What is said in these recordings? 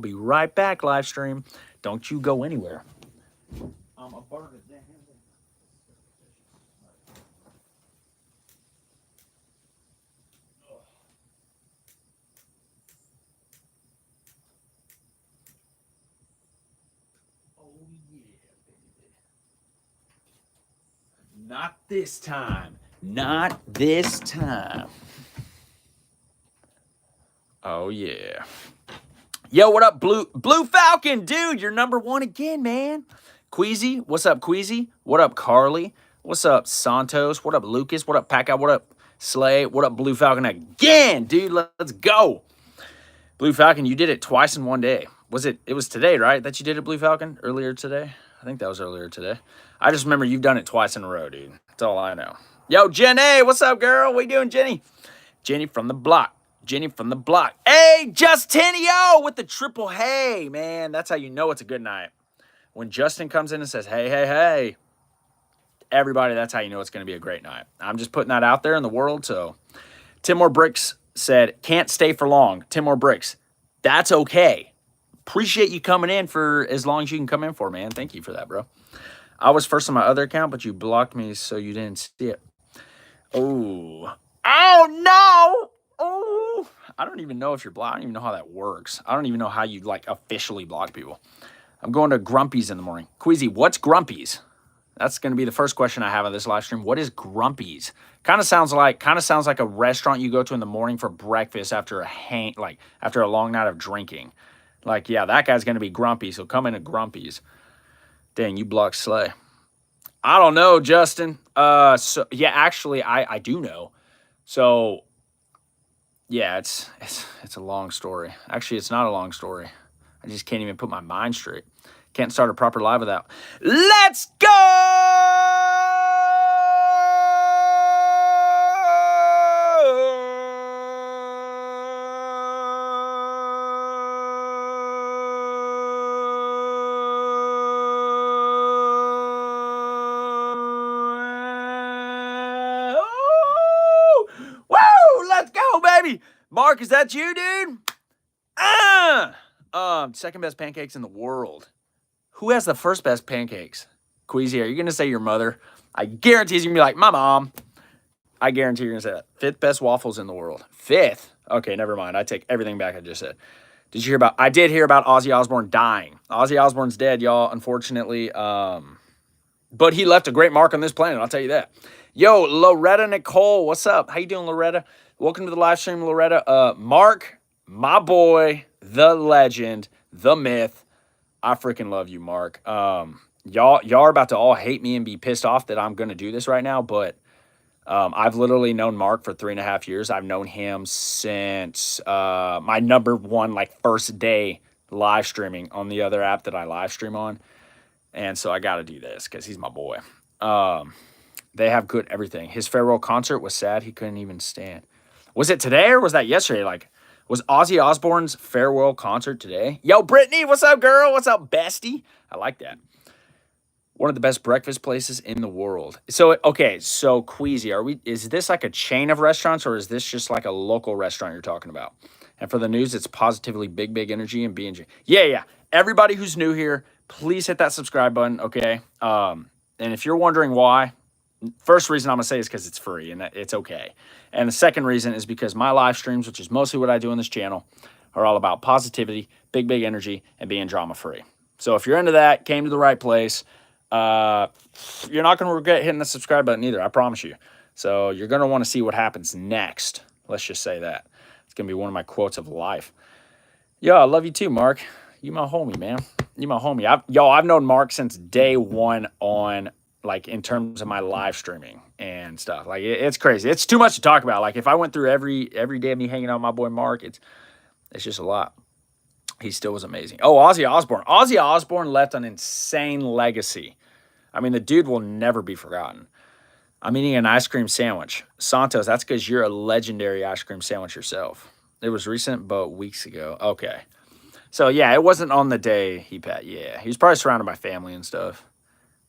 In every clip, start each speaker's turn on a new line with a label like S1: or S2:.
S1: Be right back, live stream. Don't you go anywhere. A burn it down. Oh yeah, baby. Not this time. Not this time. Oh yeah. Yo, what up, Blue Falcon, dude? You're number one again, man. Queasy, what's up, Queasy? What up, Carly? What's up, Santos? What up, Lucas? What up, Pack? What up, Slay? What up, Blue Falcon again, dude? Let's go. Blue Falcon, you did it twice in one day. It was today, right? That you did it, Blue Falcon? Earlier today? I think that was earlier today. I just remember you've done it twice in a row, dude. That's all I know. Yo, Jenny, what's up, girl? What you doing, Jenny? Jenny from the block. Jenny from the block. Hey, Justinio with the triple hey, man. That's how you know it's a good night. When Justin comes in and says, hey, hey, hey, everybody, that's how you know it's going to be a great night. I'm just putting that out there in the world. So Timor Bricks said, can't stay for long. Timor Bricks, that's okay. Appreciate you coming in for as long as you can come in for, man. Thank you for that, bro. I was first on my other account, but you blocked me so you didn't see it. Oh. Oh, no. Oh. I don't even know if you're blocked. I don't even know how that works. I don't even know how you, like, officially block people. I'm going to Grumpy's in the morning. Queasy, what's Grumpy's? That's going to be the first question I have on this live stream. What is Grumpy's? Kind of sounds like a restaurant you go to in the morning for breakfast after after a long night of drinking. Like, yeah, that guy's going to be grumpy, so come into Grumpy's. Dang, you blocked Slay. I don't know, Justin. So yeah, actually, I do know. So yeah, it's a long story. Actually, it's not a long story. I just can't even put my mind straight. Can't start a proper live without. Let's go! Woo! Let's go, baby. Mark, is that you, dude? Second best pancakes in the world. Who has the first best pancakes? Queasy, are you gonna say your mother? I guarantee you're gonna be like, my mom. I guarantee you're gonna say that. Fifth best waffles in the world. Fifth. Okay, never mind. I take everything back I just said. Did you hear about? I did hear about Ozzy Osbourne dying. Ozzy Osbourne's dead, y'all. Unfortunately, but he left a great mark on this planet. I'll tell you that. Yo, Loretta Nicole, what's up? How you doing, Loretta? Welcome to the live stream, Loretta. Mark, my boy, the legend, the myth. I freaking love you, Mark. Y'all are about to all hate me and be pissed off that I'm gonna do this right now, but I've literally known Mark for 3.5 years. I've known him since my number one first day live streaming on the other app that I live stream on. And so I got to do this because he's my boy. They have good everything. His farewell concert was sad. He couldn't even stand. Was it today or was that yesterday? Was Ozzy Osbourne's farewell concert today? Yo, Brittany, what's up, girl? What's up, bestie? I like that. One of the best breakfast places in the world. So, okay, so Queasy, is this like a chain of restaurants or is this just like a local restaurant you're talking about? And for the news, it's positively big energy and B&J. Yeah. Everybody who's new here, please hit that subscribe button, okay? And if you're wondering why, first reason I'm going to say is because it's free and it's okay. And the second reason is because my live streams, which is mostly what I do on this channel, are all about positivity, big energy, and being drama-free. So if you're into that, came to the right place. You're not going to regret hitting the subscribe button either, I promise you. So you're going to want to see what happens next. Let's just say that. It's going to be one of my quotes of life. Yo, I love you too, Mark. You my homie, man. You my homie. I've known Mark since day one on, in terms of my live streaming and stuff. It's crazy. It's too much to talk about. If I went through every day of me hanging out with my boy Mark, it's just a lot. He still was amazing. Oh, Ozzy Osbourne. Ozzy Osbourne left an insane legacy. I mean, the dude will never be forgotten. I'm eating an ice cream sandwich. Santos, that's because you're a legendary ice cream sandwich yourself. It was recent, but weeks ago. Okay. So, yeah, it wasn't on the day he passed. Yeah, he was probably surrounded by family and stuff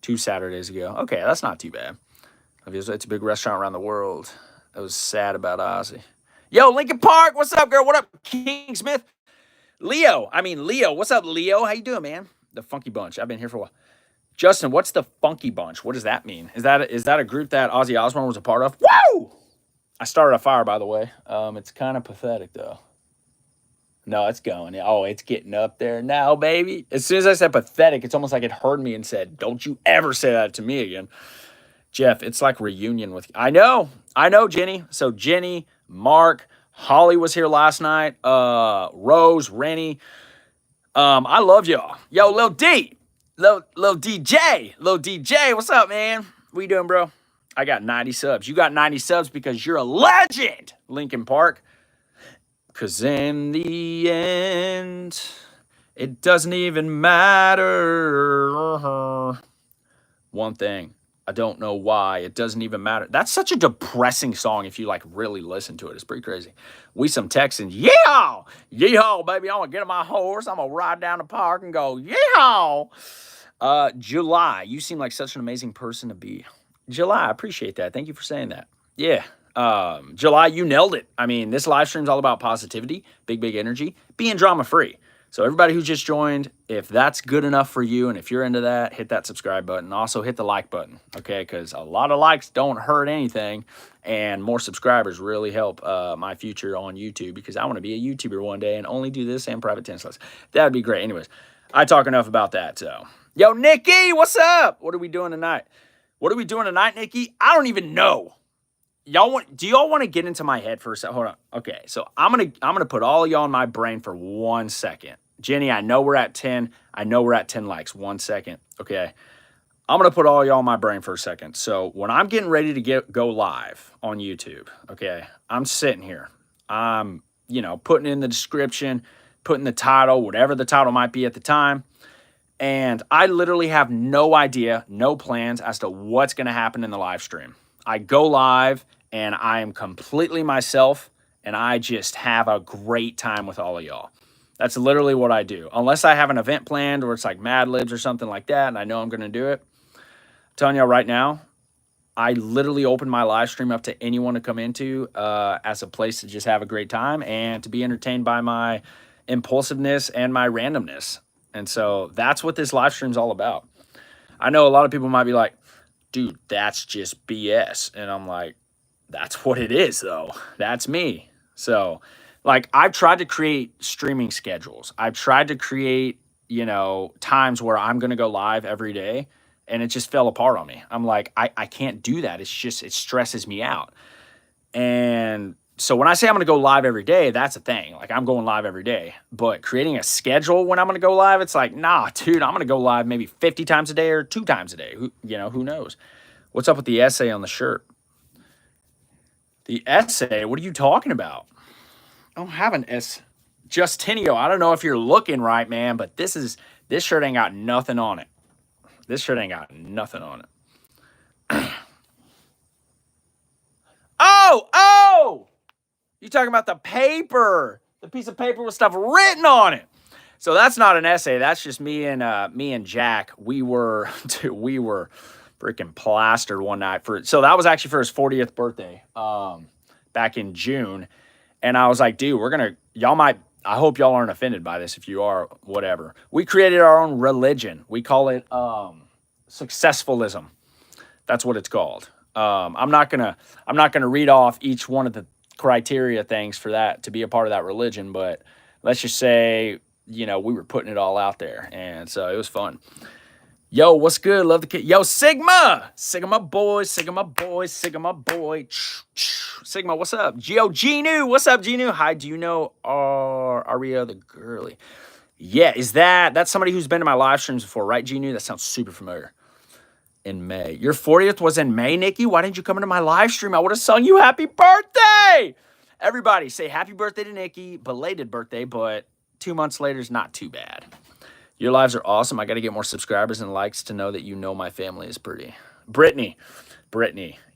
S1: 2 Saturdays ago. Okay, that's not too bad. It's a big restaurant around the world. I was sad about Ozzy. Yo, Lincoln Park, what's up, girl? What up, King Smith? Leo. What's up, Leo? How you doing, man? The Funky Bunch. I've been here for a while. Justin, what's the Funky Bunch? What does that mean? Is that a group that Ozzy Osbourne was a part of? Woo! I started a fire, by the way. It's kind of pathetic, though. No, it's going. Oh, it's getting up there now, baby. As soon as I said pathetic, it's almost like it heard me and said, "Don't you ever say that to me again." Jeff, it's like reunion with. I know, Jenny. So Jenny, Mark, Holly was here last night. Rose, Rennie. I love y'all. Yo, Lil D, Lil DJ, what's up, man? What you doing, bro? I got 90 subs. You got 90 subs because you're a legend, Lincoln Park. Cause in the end, it doesn't even matter. One thing. I don't know why. It doesn't even matter. That's such a depressing song if you like really listen to it. It's pretty crazy. We some Texans. Yeehaw! Yeehaw, baby. I'm going to get on my horse. I'm going to ride down the park and go, yeehaw! July. You seem like such an amazing person to be. July, I appreciate that. Thank you for saying that. Yeah. July, you nailed it. I mean, this live stream is all about positivity, big energy, being drama free. So everybody who just joined, if that's good enough for you, and if you're into that, hit that subscribe button. Also hit the like button, okay? Because a lot of likes don't hurt anything, and more subscribers really help my future on YouTube, because I want to be a YouTuber one day and only do this and private tennis lessons. That would be great. Anyways, I talk enough about that. So, yo, Nikki, what's up? What are we doing tonight? Nikki? I don't even know. Do y'all want to get into my head for a second? Hold on. Okay, so I'm gonna put all y'all in my brain for 1 second. Jenny, I know we're at 10. I know we're at 10 likes. 1 second. Okay. I'm gonna put all y'all in my brain for a second. So when I'm getting ready to go live on YouTube, okay, I'm sitting here. I'm, putting in the description, putting the title, whatever the title might be at the time. And I literally have no idea, no plans as to what's gonna happen in the live stream. I go live and I am completely myself, and I just have a great time with all of y'all. That's literally what I do. Unless I have an event planned or it's like Mad Libs or something like that, and I know I'm going to do it. I'm telling y'all right now, I literally open my live stream up to anyone to come into as a place to just have a great time and to be entertained by my impulsiveness and my randomness. And so that's what this live stream is all about. I know a lot of people might be like, dude, that's just BS. And I'm like, that's what it is, though. That's me. So, like, I've tried to create streaming schedules. I've tried to create, times where I'm going to go live every day, and it just fell apart on me. I'm like, I can't do that. It stresses me out. And so when I say I'm going to go live every day, that's a thing. Like, I'm going live every day. But creating a schedule when I'm going to go live, it's like, nah, dude, I'm going to go live maybe 50 times a day or 2 times a day. Who knows? What's up with the essay on the shirt? The essay? What are you talking about? I don't have an S. Justinio, I don't know if you're looking right, man, but this shirt ain't got nothing on it. This shirt ain't got nothing on it. Oh! You talking about the paper. The piece of paper with stuff written on it. So that's not an essay. That's just me and Jack. We were freaking plastered one night so that was actually for his 40th birthday, back in June. And I was like, dude, I hope y'all aren't offended by this. If you are, whatever. We created our own religion. We call it successfulism. That's what it's called. I'm not gonna read off each one of the criteria things for that to be a part of that religion, but let's just say, we were putting it all out there, and so it was fun. Yo, what's good? Love the kid. Yo, Sigma boy. Sigma, what's up? Genu, what's up, Genu? Hi, do you know Aria the girly? Yeah, that's somebody who's been to my live streams before, right, Genu? That sounds super familiar. In May. Your 40th was in May, Nikki? Why didn't you come into my live stream? I would have sung you happy birthday! Everybody, say happy birthday to Nikki. Belated birthday, but 2 months later is not too bad. Your lives are awesome. I got to get more subscribers and likes to know that my family is pretty. Brittany,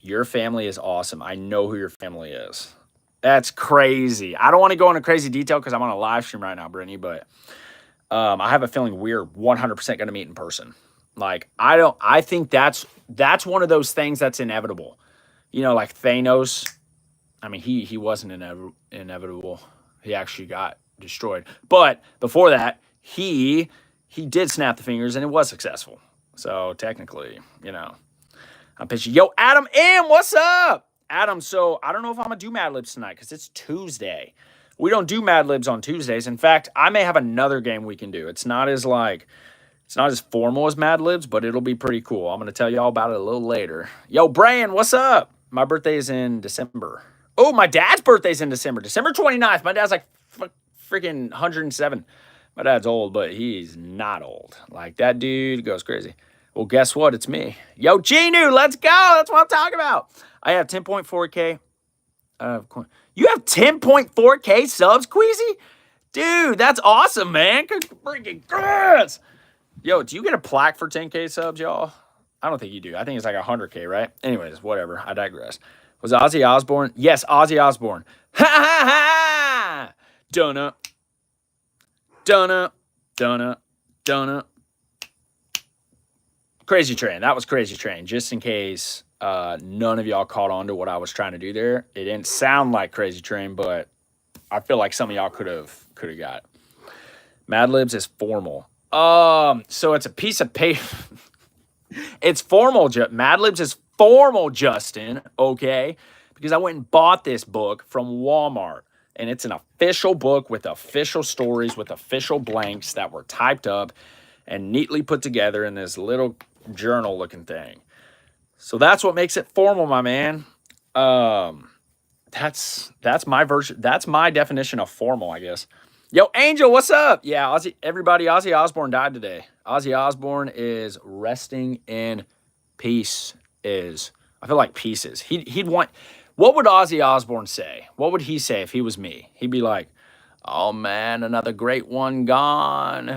S1: your family is awesome. I know who your family is. That's crazy. I don't want to go into crazy detail because I'm on a live stream right now, Brittany, but I have a feeling we're 100% going to meet in person. Like, I think that's one of those things that's inevitable. Like Thanos. I mean, he wasn't inevitable. He actually got destroyed. But before that, he did snap the fingers and it was successful. So technically, you know, I'm pitching. Yo, Adam M, what's up? Adam, so I don't know if I'm gonna do Mad Libs tonight because it's Tuesday. We don't do Mad Libs on Tuesdays. In fact, I may have another game we can do. It's not as formal as Mad Libs, but it'll be pretty cool. I'm gonna tell you all about it a little later. Yo, Brian, what's up? My birthday is in December. Oh, my dad's birthday's in December. December 29th. My dad's like freaking 107. My dad's old, but he's not old. Like, that dude goes crazy. Well, guess what? It's me. Yo, Genu, let's go. That's what I'm talking about. I have 10.4K. You have 10.4K subs, Queasy? Dude, that's awesome, man. Freaking congrats. Yo, do you get a plaque for 10K subs, y'all? I don't think you do. I think it's like 100K, right? Anyways, whatever. I digress. Was Ozzy Osbourne? Yes, Ozzy Osbourne. Ha ha ha! Donut. Donut. Donut. Donut. Crazy Train. That was Crazy Train. Just in case none of y'all caught on to what I was trying to do there. It didn't sound like Crazy Train, but I feel like some of y'all could have got it. Mad Libs is formal. So it's a piece of paper. It's formal. Mad Libs is formal, Justin. Okay, because I went and bought this book from Walmart, and it's an official book with official stories with official blanks that were typed up and neatly put together in this little journal-looking thing. So that's what makes it formal, my man. That's my version. That's my definition of formal, I guess. Yo, Angel, what's up? Yeah, Ozzy Osbourne died today. Ozzy Osbourne is resting in peace. I feel like pieces. He'd want. What would Ozzy Osbourne say? What would he say if he was me? He'd be like, "Oh man, another great one gone.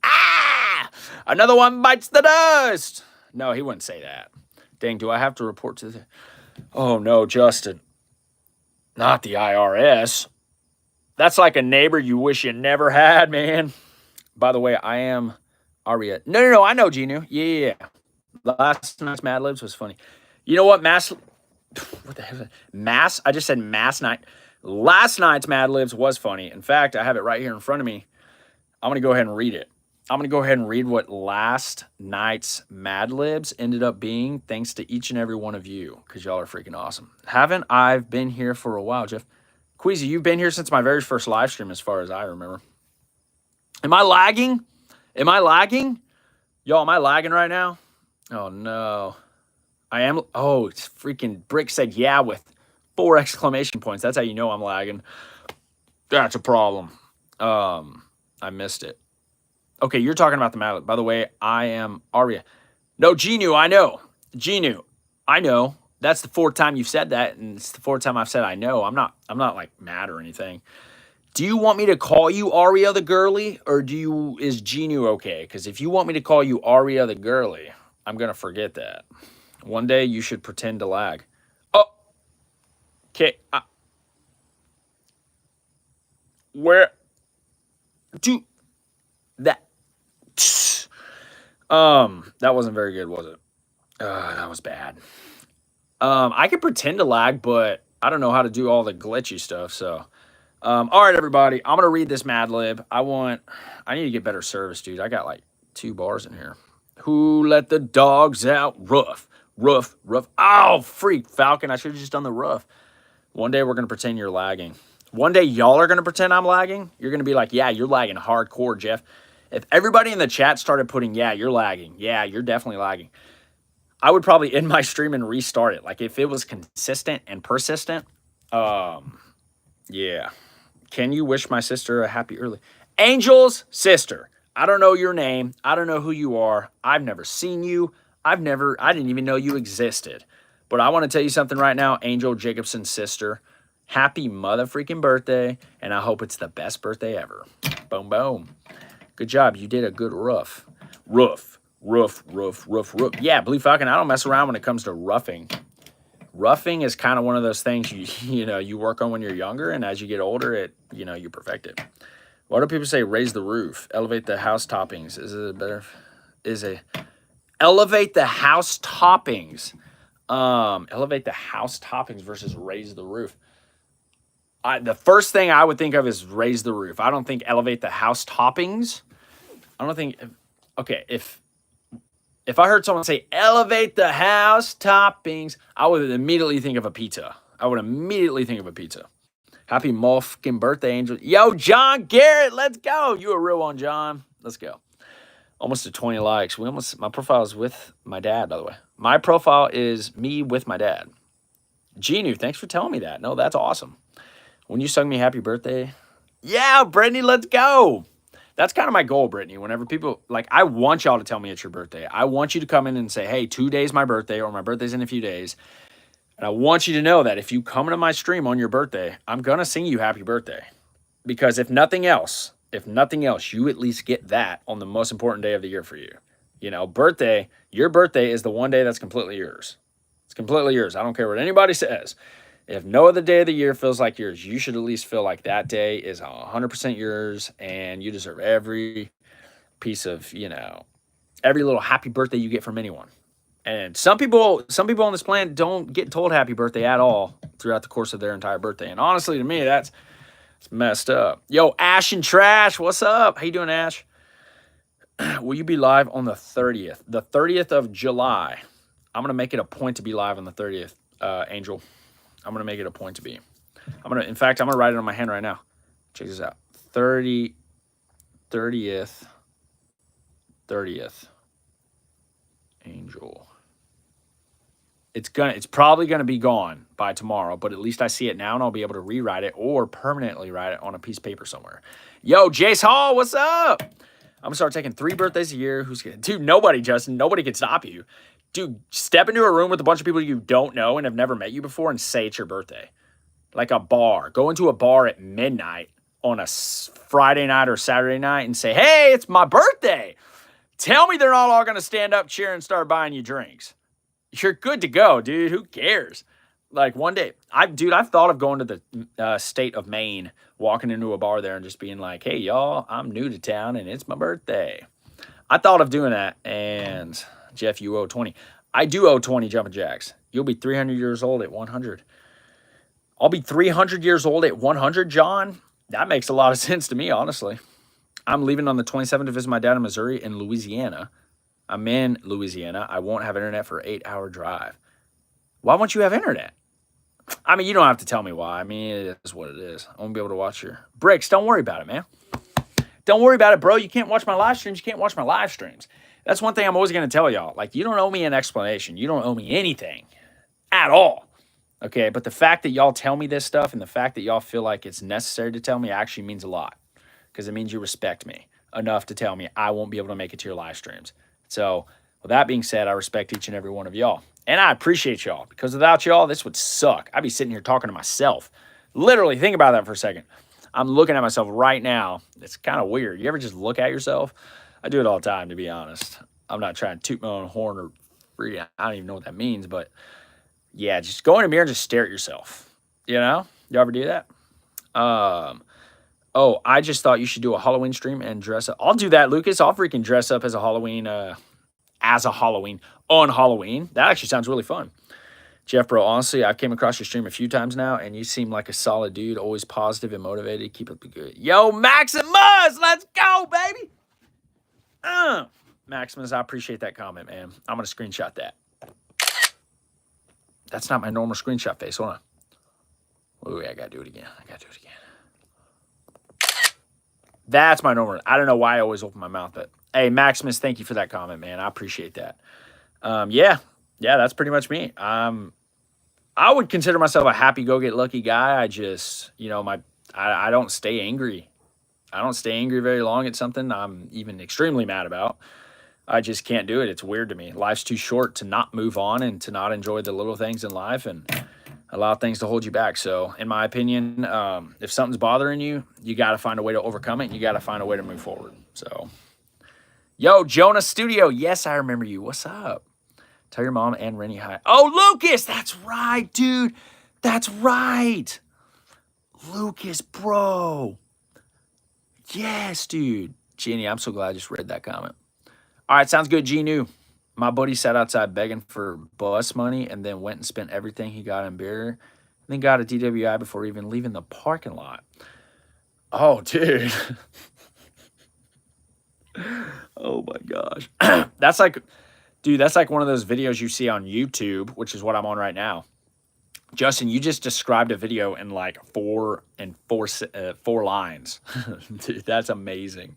S1: Ah, another one bites the dust." No, he wouldn't say that. Dang, do I have to report to the? Oh no, Justin. Not the IRS. That's like a neighbor you wish you never had, man. By the way, I am Aria. No, I know Genu. Yeah. Last night's Mad Libs was funny. You know what? What the hell is that? I just said Mass Night. Last night's Mad Libs was funny. In fact, I have it right here in front of me. I'm going to go ahead and read it. I'm going to go ahead and read what last night's Mad Libs ended up being, thanks to each and every one of you, because y'all are freaking awesome. Haven't I been here for a while, Jeff? Queasy, you've been here since my very first live stream, as far as I remember. Am I lagging? Y'all, am I lagging right now? Oh, no. I am. Oh, it's freaking Brick said yeah with 4 exclamation points. That's how you know I'm lagging. That's a problem. I missed it. Okay, you're talking about the Mad. By the way, I am Aria. No, Genu, I know. Genu, I know. That's the 4th time you've said that, and it's the 4th time I've said I know. I'm not like mad or anything. Do you want me to call you Aria the girly, or is Genu okay? Because if you want me to call you Aria the girly, I'm gonna forget that. One day you should pretend to lag. Oh, okay. Where do that? That wasn't very good, was it? That was bad. I could pretend to lag, but I don't know how to do all the glitchy stuff. So, all right, everybody, I'm gonna read this Mad Lib. I need to get better service, dude. I got like 2 bars in here. Who let the dogs out? Rough. Oh, freak, Falcon. I should have just done the rough. One day we're gonna pretend you're lagging. One day y'all are gonna pretend I'm lagging. You're gonna be like, yeah, you're lagging hardcore, Jeff. If everybody in the chat started putting, yeah, you're lagging. Yeah, you're definitely lagging. I would probably end my stream and restart it. Like, if it was consistent and persistent, yeah. Can you wish my sister a happy early? Angel's sister. I don't know your name. I don't know who you are. I've never seen you. I didn't even know you existed. But I want to tell you something right now, Angel Jacobson's sister. Happy mother freaking birthday, and I hope it's the best birthday ever. Boom, boom. Good job. You did a good rough. Rough. Yeah, Blue Falcon, I don't mess around when it comes to roughing. Roughing is kind of one of those things you work on when you're younger, and as you get older, you perfect it. Why do people say raise the roof, elevate the house toppings? Elevate the house toppings. Elevate the house toppings versus raise the roof. The first thing I would think of is raise the roof. I don't think elevate the house toppings. I don't think. Okay, if I heard someone say elevate the house toppings, I would immediately think of a pizza. I would immediately think of a pizza. Happy motherfucking birthday, Angel. Yo, John Garrett, let's go. You a real one, John. Let's go. Almost to 20 likes. My profile is with my dad, by the way. My profile is me with my dad. Genu, thanks for telling me that. No, that's awesome. When you sung me happy birthday, yeah, Brittany, let's go. That's kind of my goal, Brittany. Whenever people, like, I want y'all to tell me it's your birthday. I want you to come in and say, hey, 2 days my birthday, or my birthday's in a few days. And I want you to know that if you come into my stream on your birthday, I'm going to sing you happy birthday. Because if nothing else, you at least get that on the most important day of the year for you. You know, your birthday is the one day that's completely yours. It's completely yours. I don't care what anybody says. If no other day of the year feels like yours, you should at least feel like that day is 100% yours, and you deserve every piece of, every little happy birthday you get from anyone. And some people on this planet don't get told happy birthday at all throughout the course of their entire birthday. And honestly, to me, that's messed up. Yo, Ash and Trash, what's up? How you doing, Ash? Will you be live on the 30th? The 30th of July. I'm going to make it a point to be live on the 30th, Angel. I'm going to make it a point to be. In fact, I'm going to write it on my hand right now. Check this out. 30th. Angel. It's probably going to be gone by tomorrow, but at least I see it now and I'll be able to rewrite it or permanently write it on a piece of paper somewhere. Yo, Jace Hall, what's up? I'm going to start taking 3 birthdays a year. Dude, nobody, Justin. Nobody can stop you. Dude, step into a room with a bunch of people you don't know and have never met you before and say it's your birthday. Like a bar. Go into a bar at midnight on a Friday night or Saturday night and say, hey, it's my birthday. Tell me they're not all going to stand up, cheer, and start buying you drinks. You're good to go, dude. Who cares? Like one day, I've thought of going to the state of Maine, walking into a bar there and just being like, hey, y'all, I'm new to town and it's my birthday. I thought of doing that, and Jeff, you owe 20. I do owe 20 jumping jacks. You'll be 300 years old at 100. I'll be 300 years old at 100, John. That makes a lot of sense to me, honestly. I'm leaving on the 27th to visit my dad in Missouri and Louisiana. I'm in Louisiana. I won't have internet for an 8-hour drive. Why won't you have internet? I mean, you don't have to tell me why. I mean, it is what it is. I won't be able to watch your Bricks. Don't worry about it, man. Don't worry about it, bro. You can't watch my live streams. You can't watch my live streams. That's one thing I'm always going to tell y'all. Like, you don't owe me an explanation. You don't owe me anything at all. Okay, but the fact that y'all tell me this stuff and the fact that y'all feel like it's necessary to tell me actually means a lot, because it means you respect me enough to tell me I won't be able to make it to your live streams. So with that being said, I respect each and every one of y'all, and I appreciate y'all, because without y'all, this would suck. I'd be sitting here talking to myself. Literally, think about that for a second. I'm looking at myself right now. It's kind of weird. You ever just look at yourself? I do it all the time, to be honest. I'm not trying to toot my own horn or free. I don't even know what that means, but yeah, just go in a mirror and just stare at yourself. You know? You ever do that? Oh, I just thought you should do a Halloween stream and dress up. I'll do that, Lucas. I'll freaking dress up as a Halloween, on Halloween. That actually sounds really fun. Jeff, bro, honestly, I came across your stream a few times now, and you seem like a solid dude, always positive and motivated. Keep up the good. Yo, Maximus, let's go, baby. Maximus, I appreciate that comment, man. I'm going to screenshot that. That's not my normal screenshot face. Hold on. Ooh, I got to do it again. That's my normal. I don't know why I always open my mouth, but hey, Maximus, thank you for that comment, man. I appreciate that. Yeah, that's pretty much me. I would consider myself a happy go get lucky guy. I just, I don't stay angry. I don't stay angry very long at something I'm even extremely mad about. I just can't do it. It's weird to me. Life's too short to not move on and to not enjoy the little things in life and allow things to hold you back. So in my opinion, if something's bothering you, you got to find a way to overcome it. And you got to find a way to move forward. So, yo, Jonah Studio. Yes, I remember you. What's up? Tell your mom and Rennie hi. Oh, Lucas. That's right, dude. That's right. Lucas, bro. Yes, dude. Jenny, I'm so glad I just read that comment. All right, sounds good, Genu. My buddy sat outside begging for bus money and then went and spent everything he got in beer then got a DWI before even leaving the parking lot. Oh, dude. Oh my gosh. That's like, dude, that's like one of those videos you see on YouTube, which is what I'm on right now. Justin, you just described a video in like four lines. Dude, that's amazing.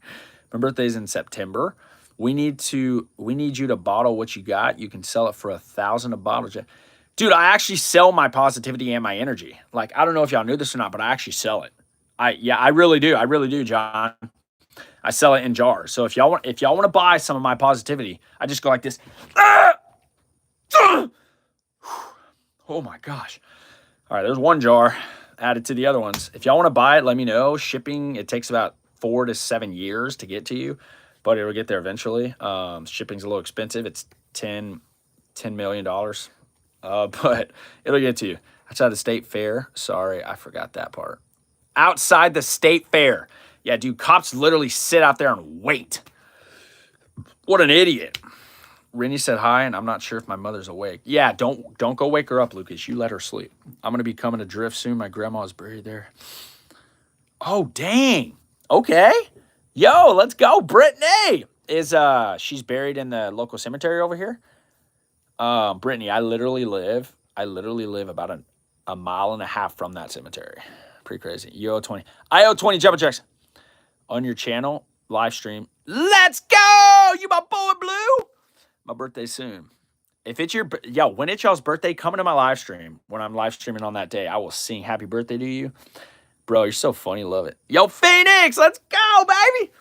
S1: My birthday's in September. We need you to bottle what you got. You can sell it for 1,000 a bottle. Dude, I actually sell my positivity and my energy. Like, I don't know if y'all knew this or not, but I actually sell it. I really do. I really do, John. I sell it in jars. So if y'all want to buy some of my positivity, I just go like this. Oh my gosh. All right, there's one jar added to the other ones. If y'all want to buy it, let me know. Shipping, it takes about 4 to 7 years to get to you, but it'll get there eventually. Shipping's a little expensive. It's $10 million. But it'll get to you. Outside the state fair. Sorry, I forgot that part. Outside the state fair. Yeah, dude, cops literally sit out there and wait. What an idiot. Rennie said hi, and I'm not sure if my mother's awake. Yeah, don't go wake her up, Lucas. You let her sleep. I'm going to be coming to Drift soon. My grandma is buried there. Oh, dang. Okay. Yo, let's go. Brittany is she's buried in the local cemetery over here. Brittany, I literally live about a mile and a half from that cemetery. Pretty crazy. You owe 20. I owe 20 jumping jacks on your channel live stream. Let's go. You my boy, Blue. My birthday soon. If it's when it's y'all's birthday, come into my live stream. When I'm live streaming on that day, I will sing happy birthday to you. Bro, you're so funny. Love it. Yo, Phoenix, let's go, baby.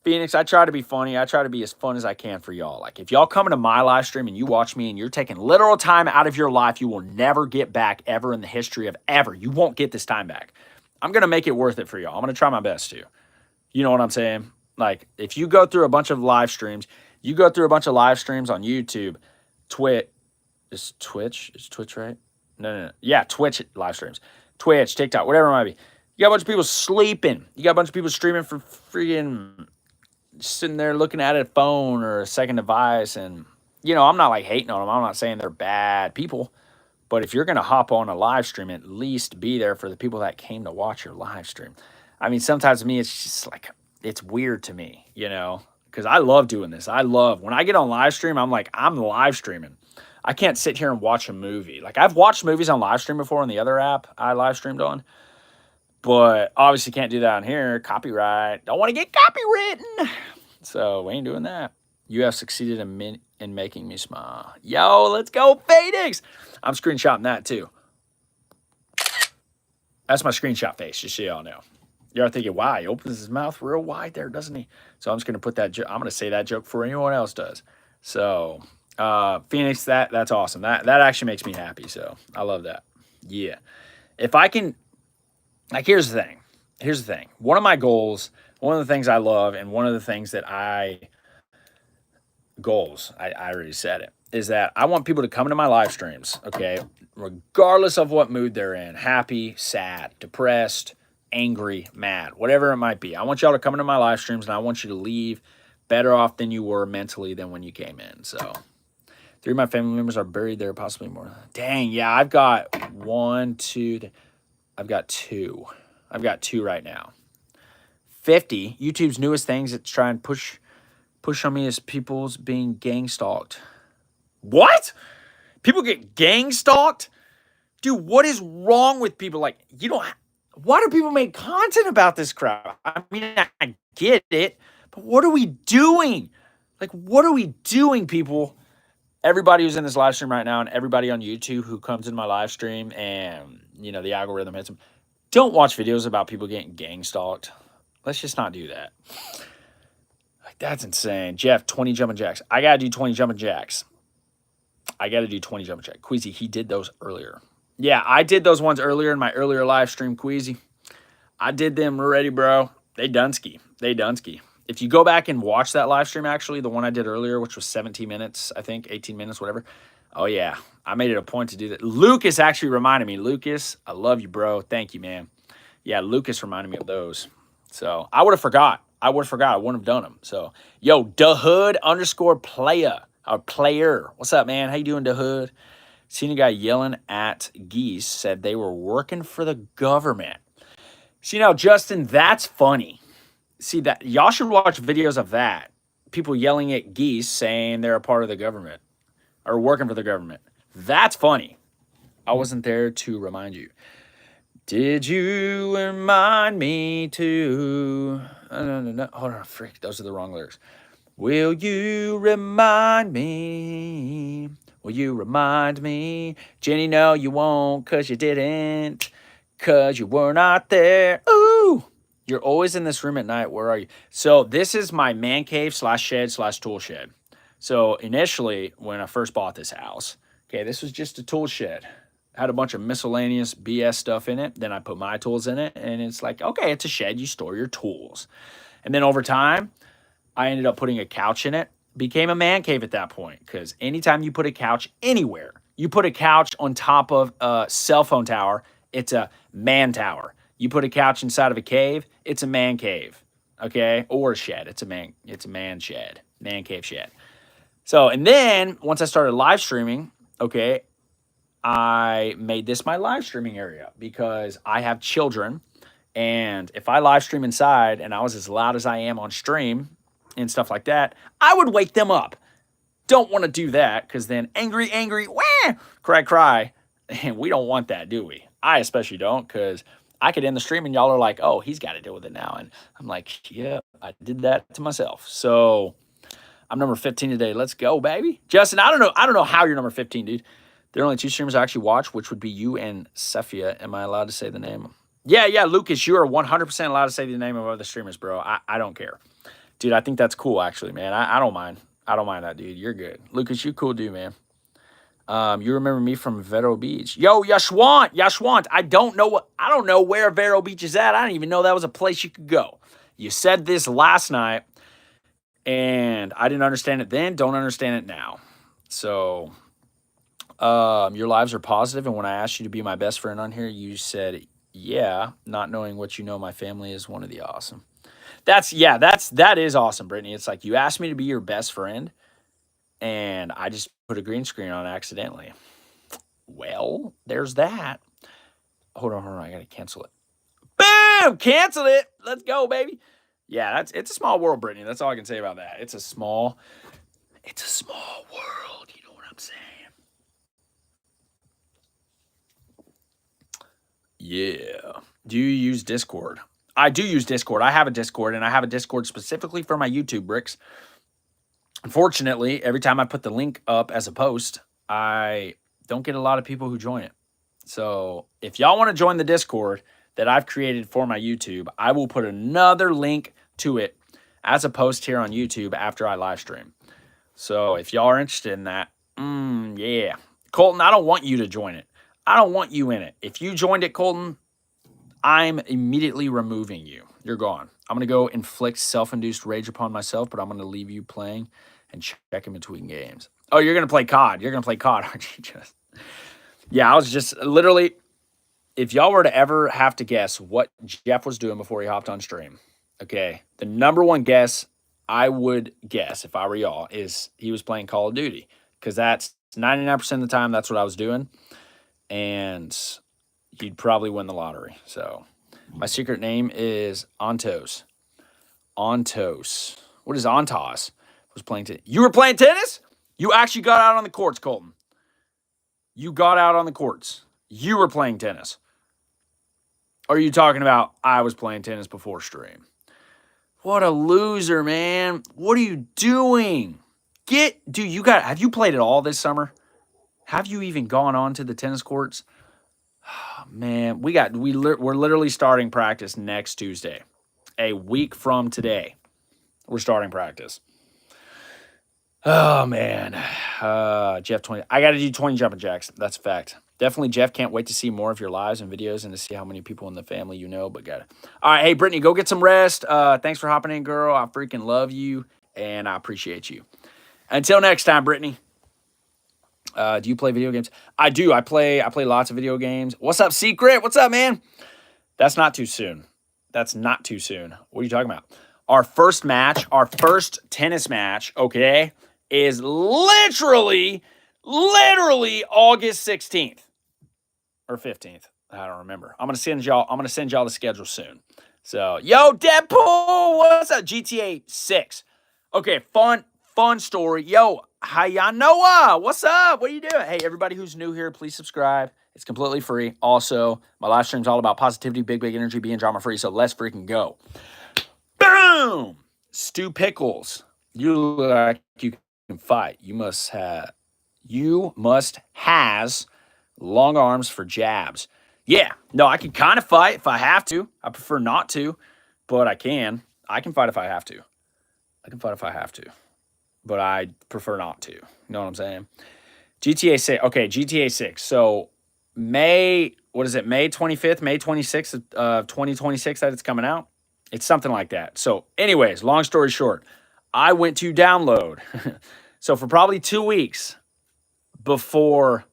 S1: Phoenix, I try to be funny. I try to be as fun as I can for y'all. Like, if y'all come into my live stream and you watch me and you're taking literal time out of your life, you will never get back ever in the history of ever. You won't get this time back. I'm going to make it worth it for y'all. I'm going to try my best to. You know what I'm saying? Like, if you go through a bunch of live streams, on YouTube, Twitch. Is Twitch right? No. Yeah, Twitch live streams. Twitch, TikTok, whatever it might be. You got a bunch of people sleeping. You got a bunch of people streaming for freaking sitting there looking at a phone or a second device. And, I'm not like hating on them. I'm not saying they're bad people. But if you're going to hop on a live stream, at least be there for the people that came to watch your live stream. I mean, sometimes to me, it's just like, it's weird to me, because I love doing this. When I get on live stream, I'm like, I'm live streaming. I can't sit here and watch a movie. Like, I've watched movies on live stream before on the other app I live streamed on. But obviously can't do that on here. Copyright. Don't want to get copywritten. So we ain't doing that. You have succeeded in making me smile. Yo, let's go, Phoenix. I'm screenshotting that too. That's my screenshot face, just so y'all know. You're thinking, wow, he opens his mouth real wide there, doesn't he? So I'm just going to put that I'm going to say that joke before anyone else does. So, Phoenix, that's awesome. That actually makes me happy. So I love that. Yeah. If I can, like, here's the thing. One of my goals, one of the things I love, and one of the things that I already said it, is that I want people to come into my live streams, okay, regardless of what mood they're in, happy, sad, depressed, angry, mad, whatever it might be. I want y'all to come into my live streams, and I want you to leave better off than you were mentally than when you came in. So 3 of my family members are buried there, possibly more. Dang, yeah, I've got 2. I've got 2 right now. 50, YouTube's newest things it's trying to push on me is people's being gang stalked. What? People get gang stalked? Dude, what is wrong with people? Like, why do people make content about this crap? I mean, I get it, but what are we doing? Like, what are we doing, people? Everybody who's in this live stream right now and everybody on YouTube who comes in my live stream and, the algorithm hits them, don't watch videos about people getting gang stalked. Let's just not do that. Like, that's insane. Jeff, 20 jumping jacks. I got to do 20 jumping jacks. Queasy, he did those earlier. Yeah, I did those ones earlier in my earlier live stream, Queasy. I did them already, bro. They Dunsky. If you go back and watch that live stream, actually, the one I did earlier, which was 17 minutes, I think, 18 minutes, whatever. Oh, yeah. I made it a point to do that. Lucas actually reminded me. Lucas, I love you, bro. Thank you, man. Yeah, Lucas reminded me of those. So I would have forgot. I wouldn't have done them. So, yo, DaHood_player. Or player. What's up, man? How you doing, DaHood? Seen a guy yelling at geese, said they were working for the government. See, now, Justin, that's funny. See, that y'all should watch videos of that. People yelling at geese saying they're a part of the government or working for the government. That's funny. I wasn't there to remind you. Did you remind me to? No. Hold on, freak. Those are the wrong lyrics. Will you remind me? Will you remind me? Jenny, no, you won't, because you didn't. Because you were not there. Ooh. You're always in this room at night. Where are you? So this is my man cave slash shed slash tool shed. So initially, when I first bought this house, okay, this was just a tool shed. Had a bunch of miscellaneous BS stuff in it. Then I put my tools in it, and it's like, okay, it's a shed. You store your tools. And then over time, I ended up putting a couch in it. Became a man cave at that point, because anytime you put a couch anywhere, you put a couch on top of a cell phone tower, it's a man tower. You put a couch inside of a cave, it's a man cave, okay? Or a shed. It's a man shed, man cave shed. So, and then once I started live streaming, okay, I made this my live streaming area because I have children. And if I live stream inside and I was as loud as I am on stream and stuff like that, I would wake them up. Don't want to do that because then angry, wah, cry. And we don't want that, do we? I especially don't, because I could end the stream and y'all are like, oh, he's got to deal with it now. And I'm like, yeah, I did that to myself. So I'm number 15 today. Let's go, baby. Justin, I don't know how you're number 15, dude. There are only 2 streamers I actually watch, which would be you and Cephia. Am I allowed to say the name? Yeah, Lucas, you are 100% allowed to say the name of other streamers, bro. I don't care. Dude, I think that's cool, actually, man. I don't mind. I don't mind that, dude. You're good. Lucas, you cool dude, man. You remember me from Vero Beach. Yo, Yashwant. I don't know where Vero Beach is at. I didn't even know that was a place you could go. You said this last night, and I didn't understand it then. Don't understand it now. So, your lives are positive, and when I asked you to be my best friend on here, you said, yeah, not knowing what you know, my family is one of the awesome. That is awesome, Brittany. It's like you asked me to be your best friend, and I just put a green screen on accidentally. Well, there's that. Hold on. I gotta cancel it. Boom! Cancel it. Let's go, baby. Yeah, it's a small world, Brittany. That's all I can say about that. It's a small world. You know what I'm saying? Yeah. Do you use Discord? I do use Discord. I have a Discord, and I have a Discord specifically for my YouTube bricks. Unfortunately, every time I put the link up as a post, I don't get a lot of people who join it. So if y'all want to join the Discord that I've created for my YouTube, I will put another link to it as a post here on YouTube after I live stream. So if y'all are interested in that, yeah. Colton, I don't want you to join it. I don't want you in it. If you joined it, Colton, I'm immediately removing you. You're gone. I'm going to go inflict self-induced rage upon myself, but I'm going to leave you playing and check in between games. Oh, you're going to play COD. You're going to play COD, aren't you? Yeah, I was just literally, if y'all were to ever have to guess what Jeff was doing before he hopped on stream, okay, the number one guess I would guess if I were y'all is he was playing Call of Duty, because that's 99% of the time that's what I was doing, and you'd probably win the lottery. So my secret name is Ontos. Ontos. What is Ontos? Was playing tennis. You were playing tennis? You actually got out on the courts, Colton. You got out on the courts. You were playing tennis. Or are you talking about I was playing tennis before stream? What a loser, man. What are you doing? Have you played at all this summer? Have you even gone on to the tennis courts? Oh, man, we're literally starting practice next Tuesday. A week from today, we're starting practice. Oh, man. Jeff 20. I got to do 20 jumping jacks. That's a fact. Definitely, Jeff. Can't wait to see more of your lives and videos and to see how many people in the family you know. But got it. All right. Hey, Brittany, go get some rest. Thanks for hopping in, girl. I freaking love you, and I appreciate you. Until next time, Brittany. Do you play video games? I do. I play lots of video games. What's up, Secret? What's up, man? That's not too soon. That's not too soon. What are you talking about? Our first match, our first tennis match, okay, is literally literally August 16th or 15th. I don't remember. I'm gonna send y'all the schedule soon. So, yo, Deadpool, what's up? GTA 6. Okay, fun story. Yo, hiya Noah, what's up? What are you doing? Hey, everybody who's new here, please subscribe. It's completely free. Also, my live stream's all about positivity, big energy, being drama free. So let's freaking go. Boom! Stu Pickles. You look like you can fight. You must has long arms for jabs. Yeah, no, I can kind of fight if I have to. I prefer not to, but I can. I can fight if I have to. But I prefer not to. You know what I'm saying? GTA 6. Okay, GTA 6. So May 25th, May 26th of 2026 that it's coming out. It's something like that. So anyways, long story short, I went to download. So for probably 2 weeks before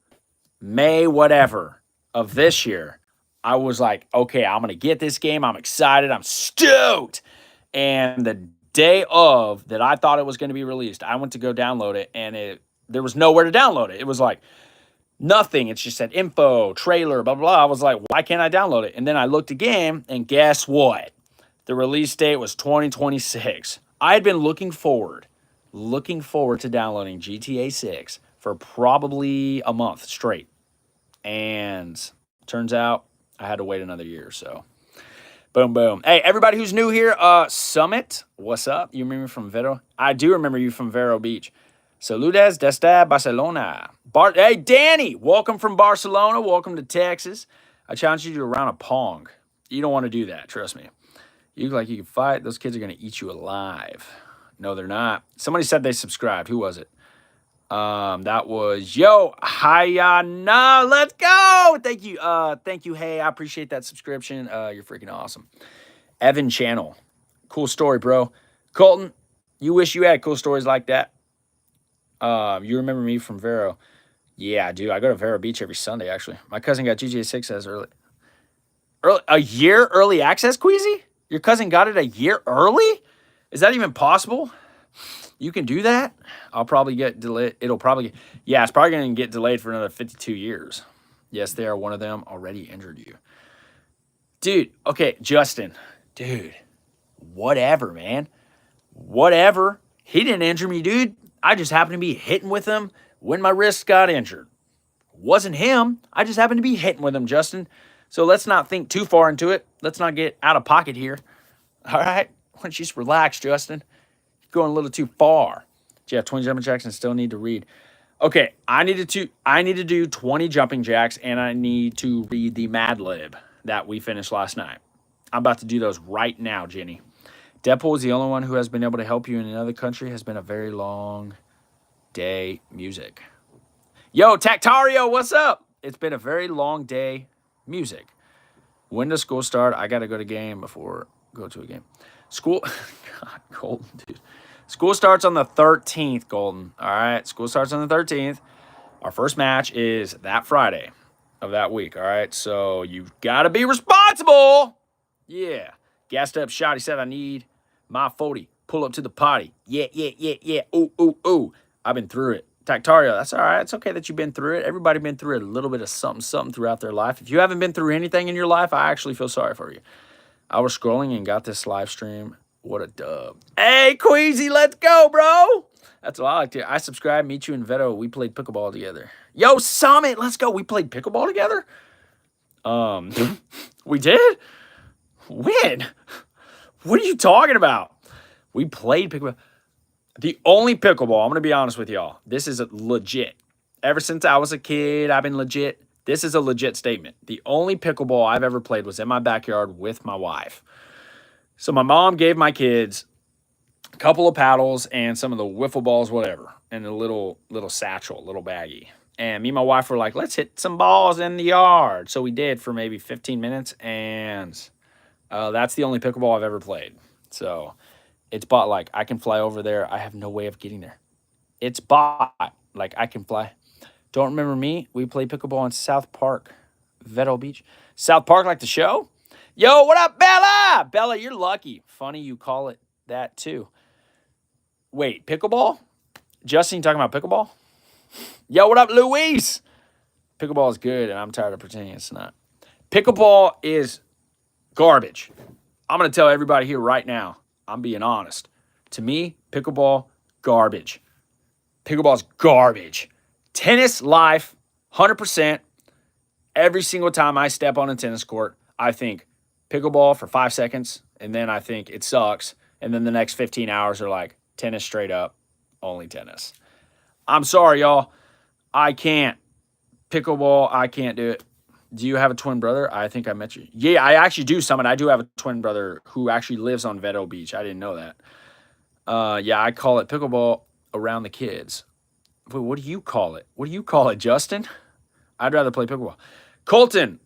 S1: May whatever of this year, I was like, okay, I'm going to get this game. I'm excited. I'm stoked. And the day of that I thought it was going to be released, I went to go download it, and there was nowhere to download it. It was like nothing. It's just said info, trailer, blah, blah, blah. I was like, why can't I download it? And then I looked again, and guess what? The release date was 2026. I had been looking forward to downloading GTA 6 for probably a month straight. And turns out I had to wait another year. So, boom, boom. Hey, everybody who's new here, Summit, what's up? You remember me from Vero? I do remember you from Vero Beach. Saludes desde Barcelona. Hey, Danny, welcome from Barcelona. Welcome to Texas. I challenge you to a round of Pong. You don't want to do that, trust me. You look like you can fight. Those kids are going to eat you alive. No, they're not. Somebody said they subscribed. Who was it? That was Hayana. Let's go. Thank you. Hey, I appreciate that subscription. You're freaking awesome. Evan Channel. Cool story, bro. Colton, you wish you had cool stories like that. You remember me from Vero. Yeah, I do. I go to Vero Beach every Sunday, actually. My cousin got GTA 6 as a year early access, Queasy? Your cousin got it a year early? Is that even possible? You can do that? I'll probably get delayed. It's probably going to get delayed for another 52 years. Yes, they are one of them. Already injured you. Dude, okay, Justin. Dude, whatever, man. Whatever. He didn't injure me, dude. I just happened to be hitting with him when my wrist got injured. Wasn't him. I just happened to be hitting with him, Justin. So let's not think too far into it. Let's not get out of pocket here. All right? Why don't you just relax, Justin? You're going a little too far. Do you have 20 jumping jacks and still need to read? Okay, I need to do 20 jumping jacks, and I need to read the Mad Lib that we finished last night. I'm about to do those right now, Jenny. Deadpool is the only one who has been able to help you in another country. Has been a very long day. Music. Yo, Tactario, what's up? It's been a very long day. Music. When does school start? I got to go to game before go to a game. School. God, Golden, dude. School starts on the 13th, Golden. All right. School starts on the 13th. Our first match is that Friday of that week. All right. So you've got to be responsible. Yeah. Gassed up shot. He said, I need my 40. Pull up to the potty. Yeah. Ooh. I've been through it. Tactario, that's all right. It's okay that you've been through it. Everybody been through a little bit of something throughout their life. If you haven't been through anything in your life, I actually feel sorry for you. I was scrolling and got this live stream. What a dub. Hey, Queasy, let's go, bro. That's what I like to hear. I subscribed, meet you in Veto. We played pickleball together. Yo, Summit, let's go. We played pickleball together? We did? When? What are you talking about? We played pickleball. The only pickleball, I'm going to be honest with y'all. This is legit. Ever since I was a kid, I've been legit. This is a legit statement. The only pickleball I've ever played was in my backyard with my wife. So my mom gave my kids a couple of paddles and some of the wiffle balls, whatever, and a little satchel, little baggie. And me and my wife were like, let's hit some balls in the yard. So we did for maybe 15 minutes, and that's the only pickleball I've ever played. So it's bought, like, I can fly over there. I have no way of getting there. It's bought, like, I can fly. Don't remember me? We played pickleball in South Park, Veto Beach. South Park, like the show? Yo, what up, Bella? Bella, you're lucky. Funny you call it that, too. Wait, pickleball? Justin, you talking about pickleball? Yo, what up, Luis? Pickleball is good, and I'm tired of pretending it's not. Pickleball is garbage. I'm going to tell everybody here right now. I'm being honest. To me, pickleball, garbage. Pickleball is garbage. Tennis, life, 100%. Every single time I step on a tennis court, I think pickleball for 5 seconds, and then I think it sucks. And then the next 15 hours are like tennis straight up, only tennis. I'm sorry, y'all. I can't. Pickleball, I can't do it. Do you have a twin brother? I think I met you. Yeah, I actually do, Summit. I do have a twin brother who actually lives on Vero Beach. I didn't know that. Yeah, I call it pickleball around the kids. But what do you call it? What do you call it, Justin? I'd rather play pickleball. Colton,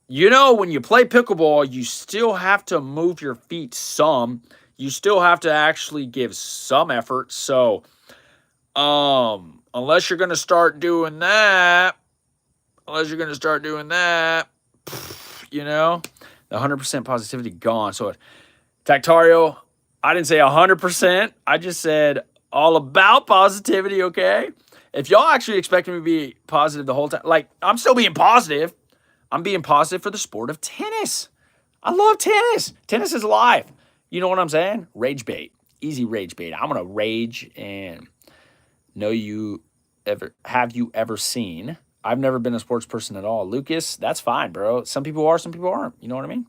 S1: you know, when you play pickleball, you still have to move your feet some. You still have to actually give some effort. So, unless you're going to start doing that, you know, the 100% positivity gone. So, Tactario, I didn't say 100%. I just said all about positivity, okay? If y'all actually expect me to be positive the whole time, like, I'm still being positive. I'm being positive for the sport of tennis. I love tennis. Tennis is life. You know what I'm saying? Rage bait. Easy rage bait. I'm going to rage and have you ever seen? I've never been a sports person at all. Lucas, that's fine, bro. Some people are, some people aren't. You know what I mean?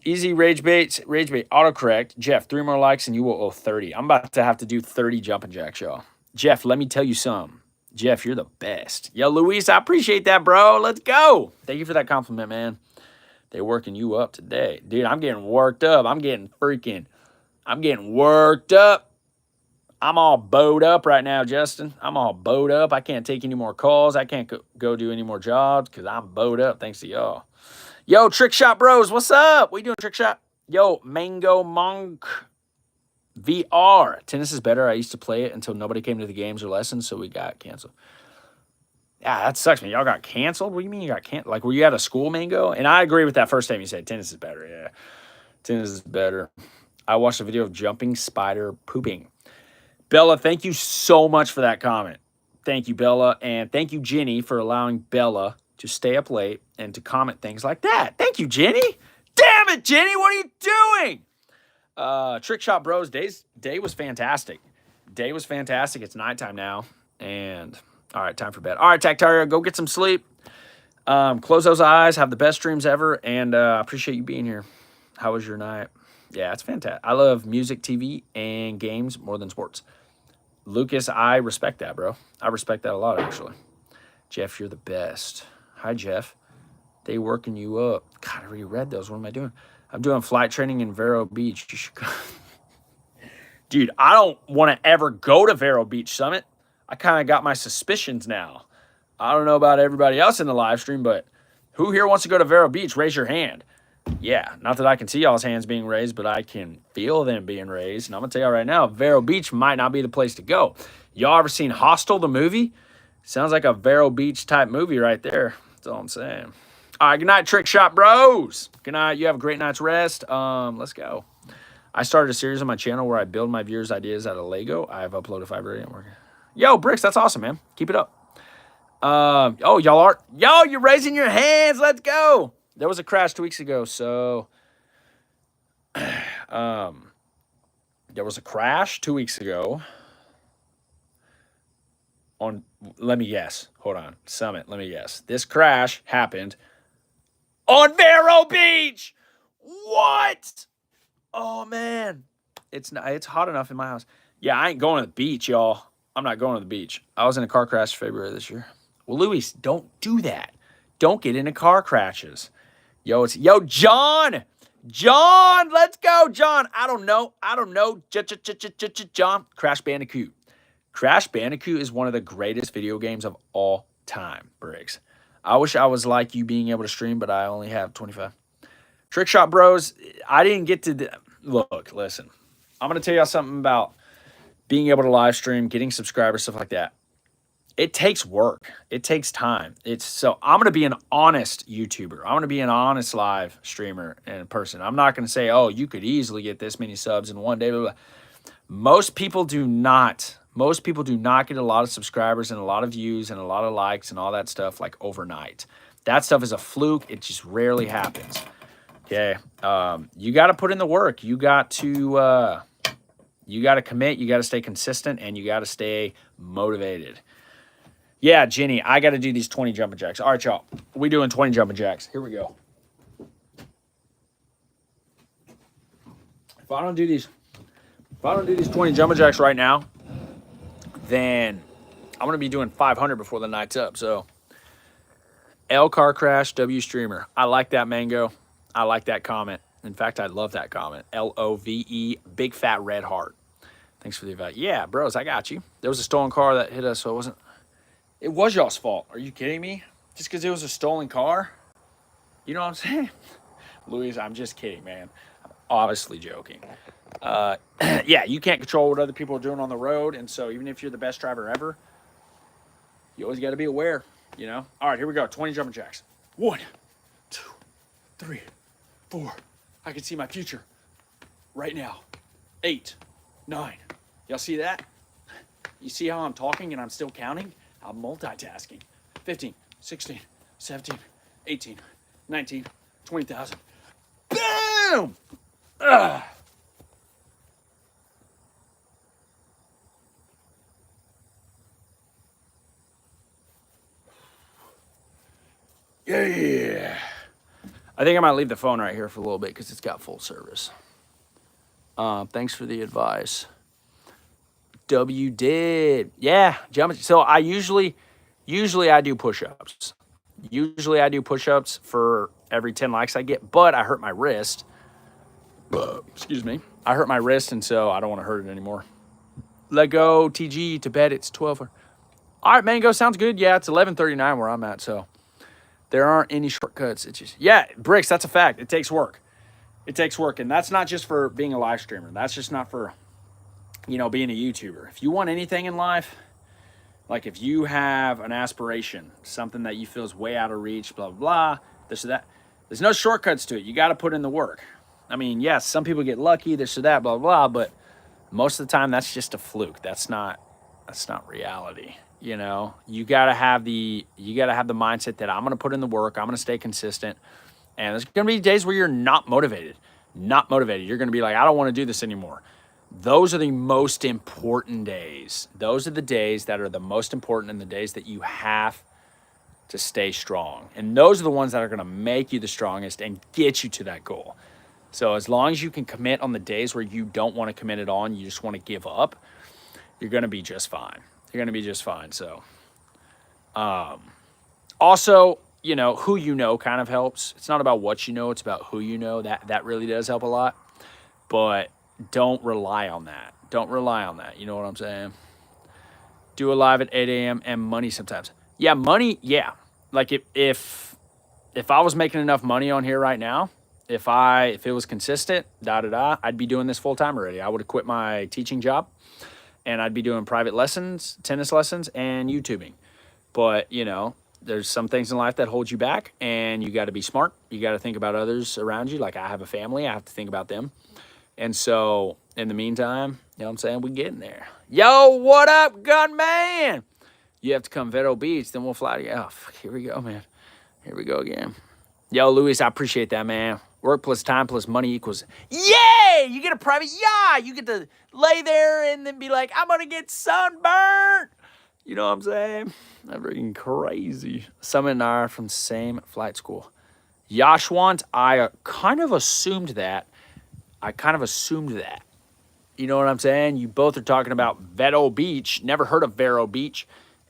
S1: Easy rage bait, autocorrect. Jeff, 3 more likes and you will owe 30. I'm about to have to do 30 jumping jacks, y'all. Jeff, let me tell you something. Jeff, you're the best. Yo, Luis, I appreciate that, bro. Let's go. Thank you for that compliment, man. They're working you up today. Dude, I'm getting worked up. I'm getting worked up. I'm all bowed up right now, Justin. I'm all bowed up. I can't take any more calls. I can't go do any more jobs because I'm bowed up thanks to y'all. Yo, Trick Shot Bros, what's up? What you doing, Trick Shot? Yo, Mango Monk VR. Tennis is better. I used to play it until nobody came to the games or lessons, so we got canceled. Yeah, that sucks, man. Y'all got canceled? What do you mean you got canceled? Like, were you at a school, Mango? And I agree with that first time you said tennis is better. Yeah, tennis is better. I watched a video of jumping spider pooping. Bella, thank you so much for that comment. Thank you, Bella. And thank you, Jenny, for allowing Bella to stay up late and to comment things like that. Thank you, Jenny. Damn it, Jenny. What are you doing? Trick Shot Bros, day was fantastic. Day was fantastic. It's nighttime now. And, all right, time for bed. All right, Tactaria, go get some sleep. Close those eyes. Have the best dreams ever. And I appreciate you being here. How was your night? Yeah, it's fantastic. I love music, TV, and games more than sports. Lucas, I respect that, bro. I respect that a lot, actually. Jeff, you're the best. Hi, Jeff. They working you up. God, I already read those. What am I doing? I'm doing flight training in Vero Beach. You should go. Dude, I don't want to ever go to Vero Beach Summit. I kind of got my suspicions now. I don't know about everybody else in the live stream, but who here wants to go to Vero Beach? Raise your hand. Yeah, not that I can see y'all's hands being raised, but I can feel them being raised. And I'm going to tell y'all right now, Vero Beach might not be the place to go. Y'all ever seen Hostel, the movie? Sounds like a Vero Beach type movie right there. That's all I'm saying. All right, good night, Trick Shot Bros. Good night. You have a great night's rest. Let's go. I started a series on my channel where I build my viewers' ideas out of Lego. I've uploaded 5 already. Yo, Bricks, that's awesome, man. Keep it up. Oh, y'all are. Yo, you're raising your hands. Let's go. There was a crash 2 weeks ago, so there was a crash 2 weeks ago on, let me guess. Hold on. Summit, let me guess. This crash happened on Vero Beach. What? Oh, man. It's hot enough in my house. Yeah, I ain't going to the beach, y'all. I'm not going to the beach. I was in a car crash February this year. Well, Luis, don't do that. Don't get into car crashes. Yo, John. John, let's go, John. I don't know. John, Crash Bandicoot. Crash Bandicoot is one of the greatest video games of all time, Briggs. I wish I was like you being able to stream, but I only have 25. Trick Shot Bros, I didn't get to... Look, listen. I'm going to tell y'all something about being able to live stream, getting subscribers, stuff like that. It takes work. It takes time. So I'm going to be an honest YouTuber. I'm going to be an honest live streamer in person. I'm not going to say, oh, you could easily get this many subs in one day. Blah, blah. Most people do not Most people do not get a lot of subscribers and a lot of views and a lot of likes and all that stuff like overnight. That stuff is a fluke. It just rarely happens. Okay. You got to put in the work. You got to commit. You got to stay consistent, and you got to stay motivated. Yeah, Jenny, I got to do these 20 jumping jacks. All right, y'all. We doing 20 jumping jacks. Here we go. If I don't do these 20 jumping jacks right now, then I'm going to be doing 500 before the night's up. So, L car crash, W streamer. I like that, Mango. I like that comment. In fact, I love that comment. LOVE, big fat red heart. Thanks for the invite. Yeah, bros, I got you. There was a stolen car that hit us, so it was y'all's fault. Are you kidding me? Just because it was a stolen car? You know what I'm saying? Louis, I'm just kidding, man. I'm obviously joking. Yeah, you can't control what other people are doing on the road, and so even if you're the best driver ever, you always got to be aware, you know? All right, here we go. 20 jumping jacks. 1, 2, 3, 4. I can see my future right now. 8, 9. Y'all see that? You see how I'm talking and I'm still counting? I'm multitasking. 15, 16, 17, 18, 19, 20,000. Boom! Ugh. Yeah. I think I might leave the phone right here for a little bit because it's got full service. Thanks for the advice. W did. Yeah, jump. So I usually I do push-ups. Usually I do push-ups for every 10 likes I get, but I hurt my wrist. Excuse me. I hurt my wrist, and so I don't want to hurt it anymore. Let go, TG, to bed. It's 12. All right, Mango, sounds good. Yeah, it's 11:39 where I'm at, so there aren't any shortcuts. It's just, yeah, Bricks, that's a fact. It takes work. It takes work, and that's not just for being a live streamer. That's just not for, you know, being a YouTuber. If you want anything in life, like if you have an aspiration, something that you feel is way out of reach, blah, blah, blah, this or that, there's no shortcuts to it. You got to put in the work. I mean, yes, some people get lucky, this or that, blah, blah, blah, but most of the time that's just a fluke. That's not reality. You know, you gotta have the mindset that I'm gonna put in the work, I'm gonna stay consistent, and there's gonna be days where you're not motivated. You're gonna be like, I don't want to do this anymore. Those are the most important days. Those are the days that are the most important, and the days that you have to stay strong. And those are the ones that are gonna make you the strongest and get you to that goal. So as long as you can commit on the days where you don't want to commit at all and you just want to give up, you're gonna be just fine. You're going to be just fine. So, also, you know, who you know kind of helps. It's not about what you know. It's about who you know. That really does help a lot. But don't rely on that. Don't rely on that. You know what I'm saying? Do a live at 8 a.m. and money sometimes. Yeah, money. Yeah. Like if I was making enough money on here right now, if it was consistent, I'd be doing this full time already. I would have quit my teaching job. And I'd be doing private lessons, tennis lessons, and YouTubing. But, you know, there's some things in life that hold you back, and you got to be smart. You got to think about others around you. Like, I have a family. I have to think about them. And so, in the meantime, you know what I'm saying? We getting there. Yo, what up, gunman? You have to come Vero Beach, then we'll fly to you. Oh, fuck, here we go, man. Here we go again. Yo, Luis, I appreciate that, man. Work plus time plus money equals, yay! You get a private yacht. You get to lay there and then be like, I'm going to get sunburned. You know what I'm saying? I'm freaking crazy. Summit and I are from the same flight school. Yashwant, I kind of assumed that. You know what I'm saying? You both are talking about Vero Beach. Never heard of Vero Beach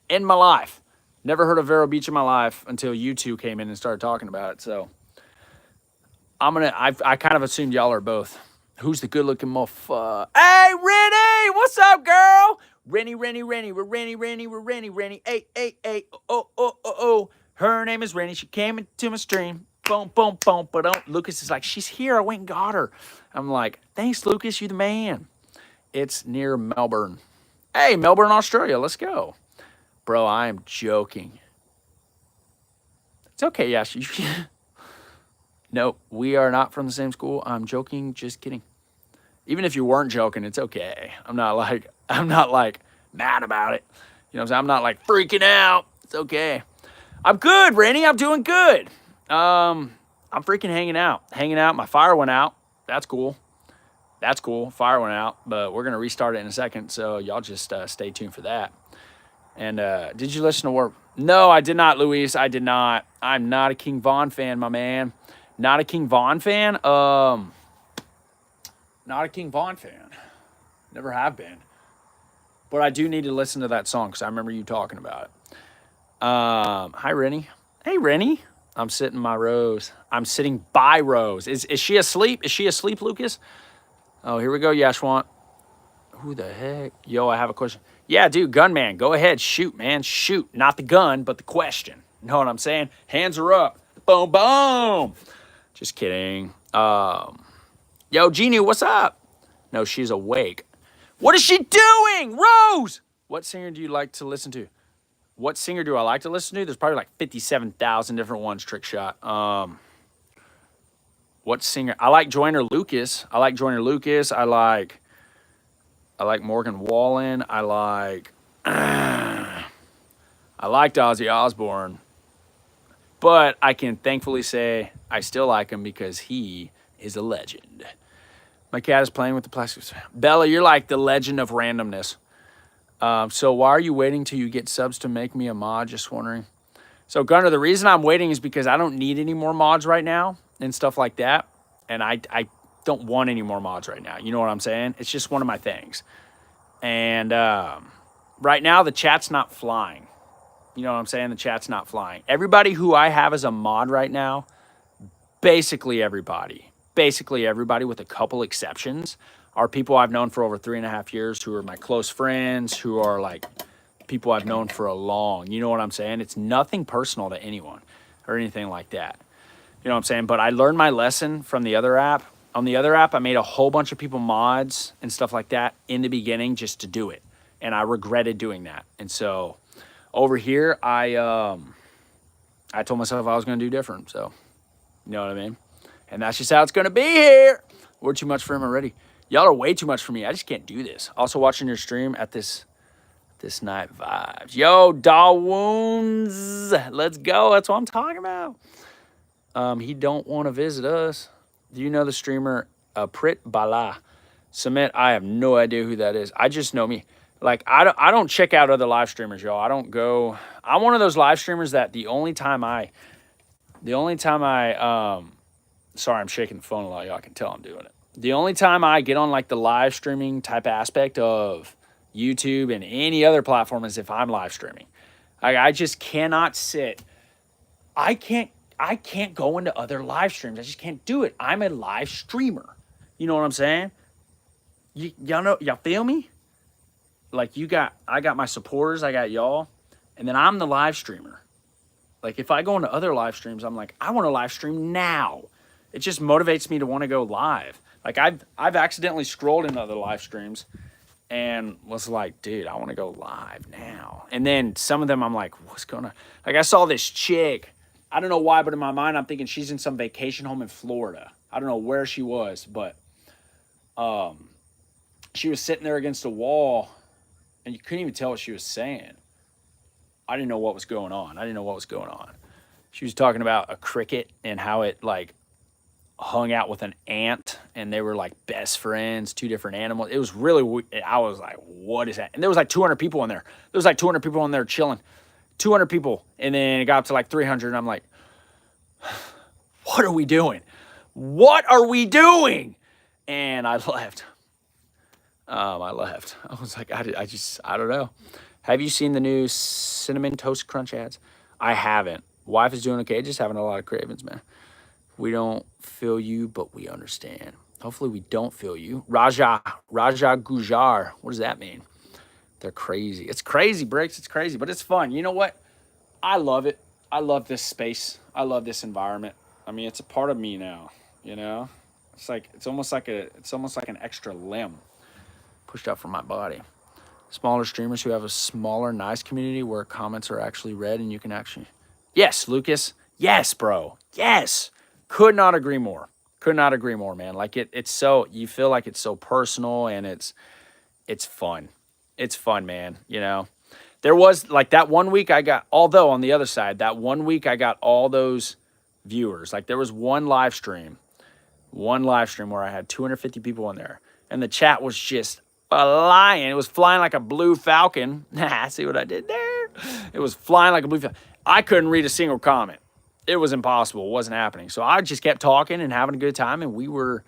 S1: in my life. Never heard of Vero Beach in my life until you two came in and started talking about it. So I kind of assumed y'all are both. Who's the good looking motherfucker? Hey, Rennie, what's up, girl? Rennie, we're Rennie. Hey, oh. Her name is Rennie. She came into my stream. Boom, but Lucas is like, she's here. I went and got her. I'm like, thanks, Lucas. You the man. It's near Melbourne. Hey, Melbourne, Australia. Let's go. Bro, I am joking. It's okay, Yash. No, we are not from the same school. I'm joking. Just kidding. Even if you weren't joking, it's okay. I'm not like mad about it. You know what I'm saying? I'm not like freaking out. It's okay. I'm good, Rennie. I'm doing good. I'm freaking hanging out. Hanging out. My fire went out. That's cool. That's cool. Fire went out, but we're going to restart it in a second. So y'all just stay tuned for that. And did you listen to work? No, I did not, Luis. I did not. I'm not a King Von fan, my man. Not a King Von fan. Not a King Von fan. Never have been. But I do need to listen to that song because I remember you talking about it. Hi, Rennie. Hey, Rennie. I'm sitting my Rose. I'm sitting by Rose. Is she asleep? Is she asleep, Lucas? Oh, here we go, Yashwant. Who the heck? Yo, I have a question. Yeah, dude, gunman. Go ahead. Shoot, man. Shoot. Not the gun, but the question. Know what I'm saying? Hands are up. Boom, boom. Just kidding. Yo, Genu, what's up? No, she's awake. What is she doing? Rose! What singer do you like to listen to? What singer do I like to listen to? There's probably like 57,000 different ones, Trick Shot. What singer? I like Joyner Lucas. I like Morgan Wallen. I liked Ozzy Osbourne. But I can thankfully say I still like him because he is a legend. My cat is playing with the plastics. Bella, you're like the legend of randomness. So why are you waiting till you get subs to make me a mod? Just wondering. So Gunnar, the reason I'm waiting is because I don't need any more mods right now and stuff like that. And I don't want any more mods right now. You know what I'm saying? It's just one of my things. And right now the chat's not flying. You know what I'm saying? The chat's not flying. Everybody who I have as a mod right now, basically everybody with a couple exceptions, are people I've known for over 3.5 years, who are my close friends, who are like people I've known for a long, you know what I'm saying? It's nothing personal to anyone or anything like that. You know what I'm saying? But I learned my lesson from the other app. On the other app, I made a whole bunch of people mods and stuff like that in the beginning just to do it. And I regretted doing that. And so over here, I told myself I was going to do different. So, you know what I mean? And that's just how it's going to be here. We're too much for him already. Y'all are way too much for me. I just can't do this. Also watching your stream at this night vibes. Yo, Dawoons. Let's go. That's what I'm talking about. He don't want to visit us. Do you know the streamer Prit Bala? Submit, I have no idea who that is. I just know me. Like, I don't check out other live streamers, y'all. I don't go. I'm one of those live streamers that the only time I sorry, I'm shaking the phone a lot, y'all can tell I'm doing it. The only time I get on like the live streaming type aspect of YouTube and any other platform is if I'm live streaming. I just cannot sit. I can't go into other live streams. I just can't do it. I'm a live streamer. You know what I'm saying? Y'all feel me? Like I got my supporters, I got y'all, and then I'm the live streamer. Like if I go into other live streams, I'm like, I want to live stream now. It just motivates me to want to go live. Like I've accidentally scrolled into other live streams and was like, dude, I want to go live now. And then some of them I'm like, what's going on? Like I saw this chick. I don't know why, but in my mind I'm thinking she's in some vacation home in Florida. I don't know where she was, but she was sitting there against a wall and you couldn't even tell what she was saying. I didn't know what was going on. She was talking about a cricket and how it like hung out with an ant and they were like best friends, two different animals. It was really, I was like, what is that? And there was like 200 people in there. There was like 200 people in there chilling. 200 people. And then it got up to like 300 and I'm like, what are we doing? What are we doing? And I left. I was like, I don't know. Have you seen the new Cinnamon Toast Crunch ads? I haven't. Wife is doing okay, just having a lot of cravings, man. We don't feel you, but we understand. Hopefully we don't feel you. Raja Gujar. What does that mean? They're crazy. It's crazy, Bricks. It's crazy, but it's fun. You know what? I love it. I love this space. I love this environment. I mean, it's a part of me now, you know? It's almost like an extra limb pushed out from my body. Smaller streamers who have a smaller, nice community where comments are actually read and you can actually... Yes, Lucas. Yes, bro. Yes. Could not agree more. Could not agree more, man. Like it's so, you feel like it's so personal and it's fun. It's fun, man. You know, there was like that one week I got, although on the other side, that one week I got all those viewers. Like there was one live stream where I had 250 people in there, and the chat was just flying. It was flying like a blue falcon. See what I did there? It was flying like a blue falcon. I couldn't read a single comment. It was impossible. It wasn't happening. So I just kept talking and having a good time, and we were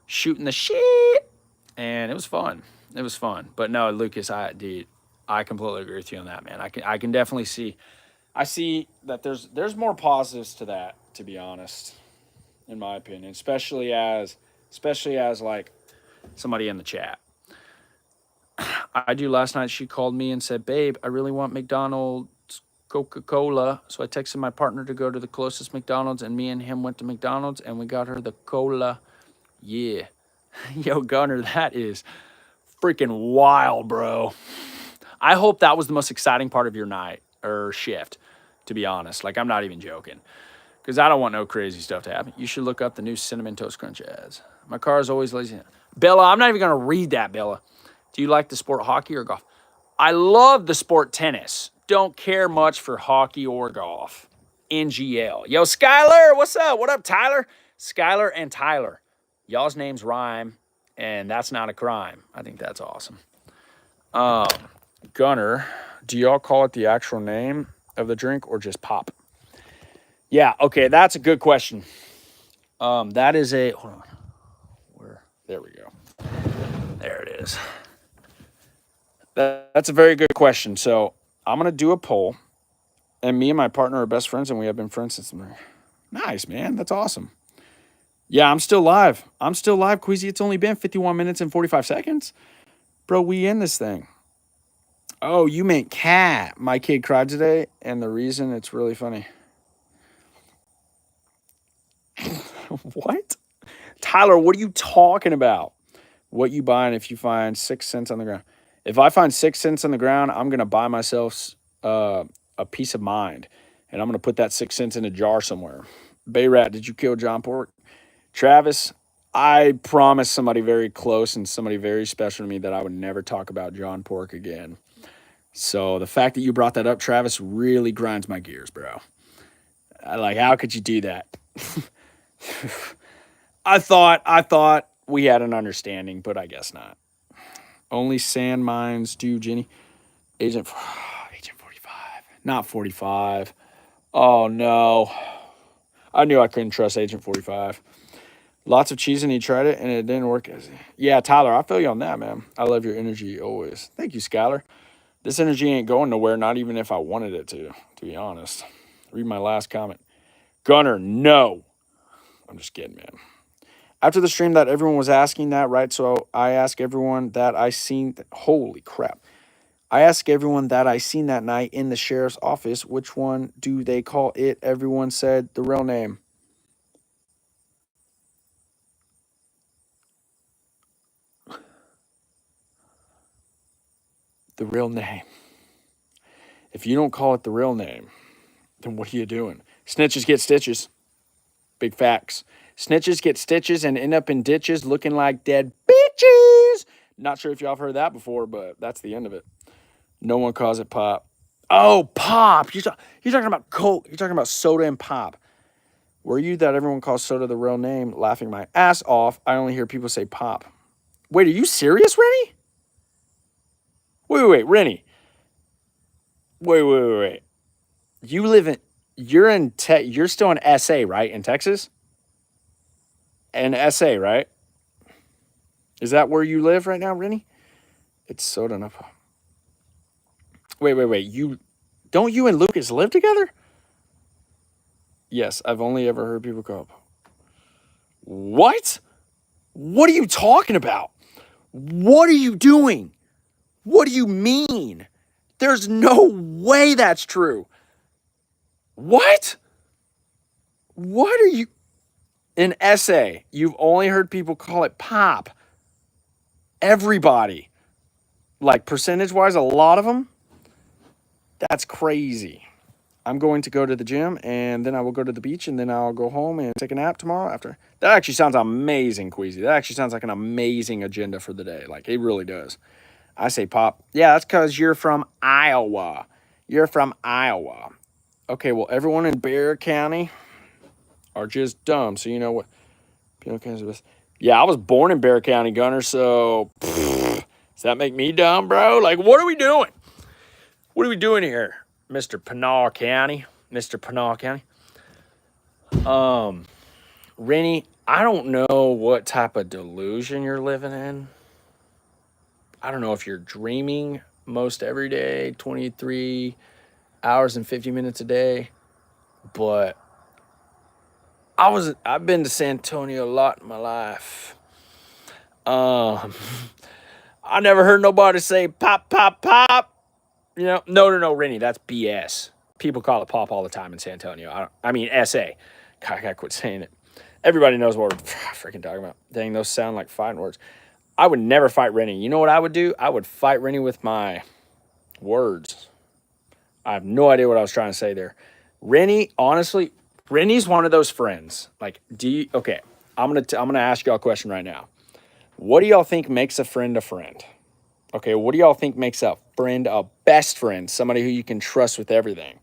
S1: shooting the shit, and it was fun. It was fun. But no, Lucas, I completely agree with you on that, man. I can definitely see. I see that there's more positives to that, to be honest, in my opinion, especially as like somebody in the chat. I do last night. She called me and said, "Babe, I really want McDonald's Coca-Cola." So I texted my partner to go to the closest McDonald's, and me and him went to McDonald's, and we got her the cola. Yeah. Yo, Gunner, that is freaking wild, bro. I hope that was the most exciting part of your night or shift, to be honest. Like, I'm not even joking, because I don't want no crazy stuff to happen. You should look up the new Cinnamon Toast Crunch ads. My car is always lazy. Bella, I'm not even going to read that, Bella. Do you like the sport hockey or golf? I love the sport tennis. Don't care much for hockey or golf. NGL. Yo, Skylar, what's up? What up, Tyler? Skylar and Tyler. Y'all's names rhyme, and that's not a crime. I think that's awesome. Gunner, do y'all call it the actual name of the drink or just pop? Yeah, okay, that's a good question. That is a, hold on. There we go. There it is. That's a very good question. So I'm going to do a poll, and me and my partner are best friends, and we have been friends since. Nice, man. That's awesome. Yeah, I'm still live. Queasy. It's only been 51 minutes and 45 seconds. Bro, we in this thing. Oh, you meant cat. My kid cried today, and the reason, it's really funny. What? Tyler, what are you talking about? What you buying if you find 6 cents on the ground? If I find 6 cents on the ground, I'm going to buy myself a peace of mind, and I'm going to put that 6 cents in a jar somewhere. Bayrat, did you kill John Pork? Travis, I promised somebody very close and somebody very special to me that I would never talk about John Pork again. So the fact that you brought that up, Travis, really grinds my gears, bro. Like, how could you do that? I thought we had an understanding, but I guess not. Only sand mines do, Jenny. Agent 45. Not 45. Oh, no. I knew I couldn't trust Agent 45. Lots of cheese, and he tried it, and it didn't work. Yeah, Tyler, I feel you on that, man. I love your energy always. Thank you, Skylar. This energy ain't going nowhere, not even if I wanted it to be honest. Read my last comment. Gunner, no. I'm just kidding, man. After the stream that everyone was asking that, right? So I ask everyone that I seen, holy crap. I ask everyone that I seen that night in the sheriff's office, which one do they call it? Everyone said the real name. The real name. If you don't call it the real name, then what are you doing? Snitches get stitches. Big facts. Snitches get stitches and end up in ditches looking like dead bitches. Not sure if y'all have heard that before, but that's the end of it. No one calls it pop. Oh, pop. You're talking about Coke. You're talking about soda and pop. Were you that everyone calls soda the real name? Laughing my ass off. I only hear people say pop. Wait, are you serious, Rennie? Wait, Rennie. Wait. You're still in SA, right? In Texas? In SA, right? Is that where you live right now, Rennie? It's soda and pop. Wait. Don't you and Lucas live together? Yes, I've only ever heard people call it. What? What are you talking about? What are you doing? What do you mean? There's no way that's true. What? What are you? In SA, you've only heard people call it pop. Everybody. Like, percentage-wise, a lot of them. That's crazy. I'm going to go to the gym, and then I will go to the beach, and then I'll go home and take a nap tomorrow after. That actually sounds amazing, Queasy. That actually sounds like an amazing agenda for the day. Like, it really does. I say Pop. Yeah, that's because you're from Iowa. You're from Iowa. Okay, well, everyone in Bear County are just dumb. So you know what? Yeah, I was born in Bear County, Gunner. So does that make me dumb, bro? Like, what are we doing? What are we doing here, Mr. Pinal County? Mr. Pinal County. Rennie, I don't know what type of delusion you're living in. I don't know if you're dreaming most every day, 23 hours and 50 minutes a day, but I've been to San Antonio a lot in my life. I never heard nobody say pop, pop, pop. You know, no, Rennie, that's BS. People call it pop all the time in San Antonio. I mean, SA. God, I gotta quit saying it. Everybody knows what we're freaking talking about. Dang, those sound like fighting words. I would never fight Rennie. You know what I would do? I would fight Rennie with my words. I have no idea what I was trying to say there. Rennie, honestly, Rennie's one of those friends. Like, okay, I'm gonna ask y'all a question right now. What do y'all think makes a friend a friend? Okay, what do y'all think makes a friend a best friend? Somebody who you can trust with everything.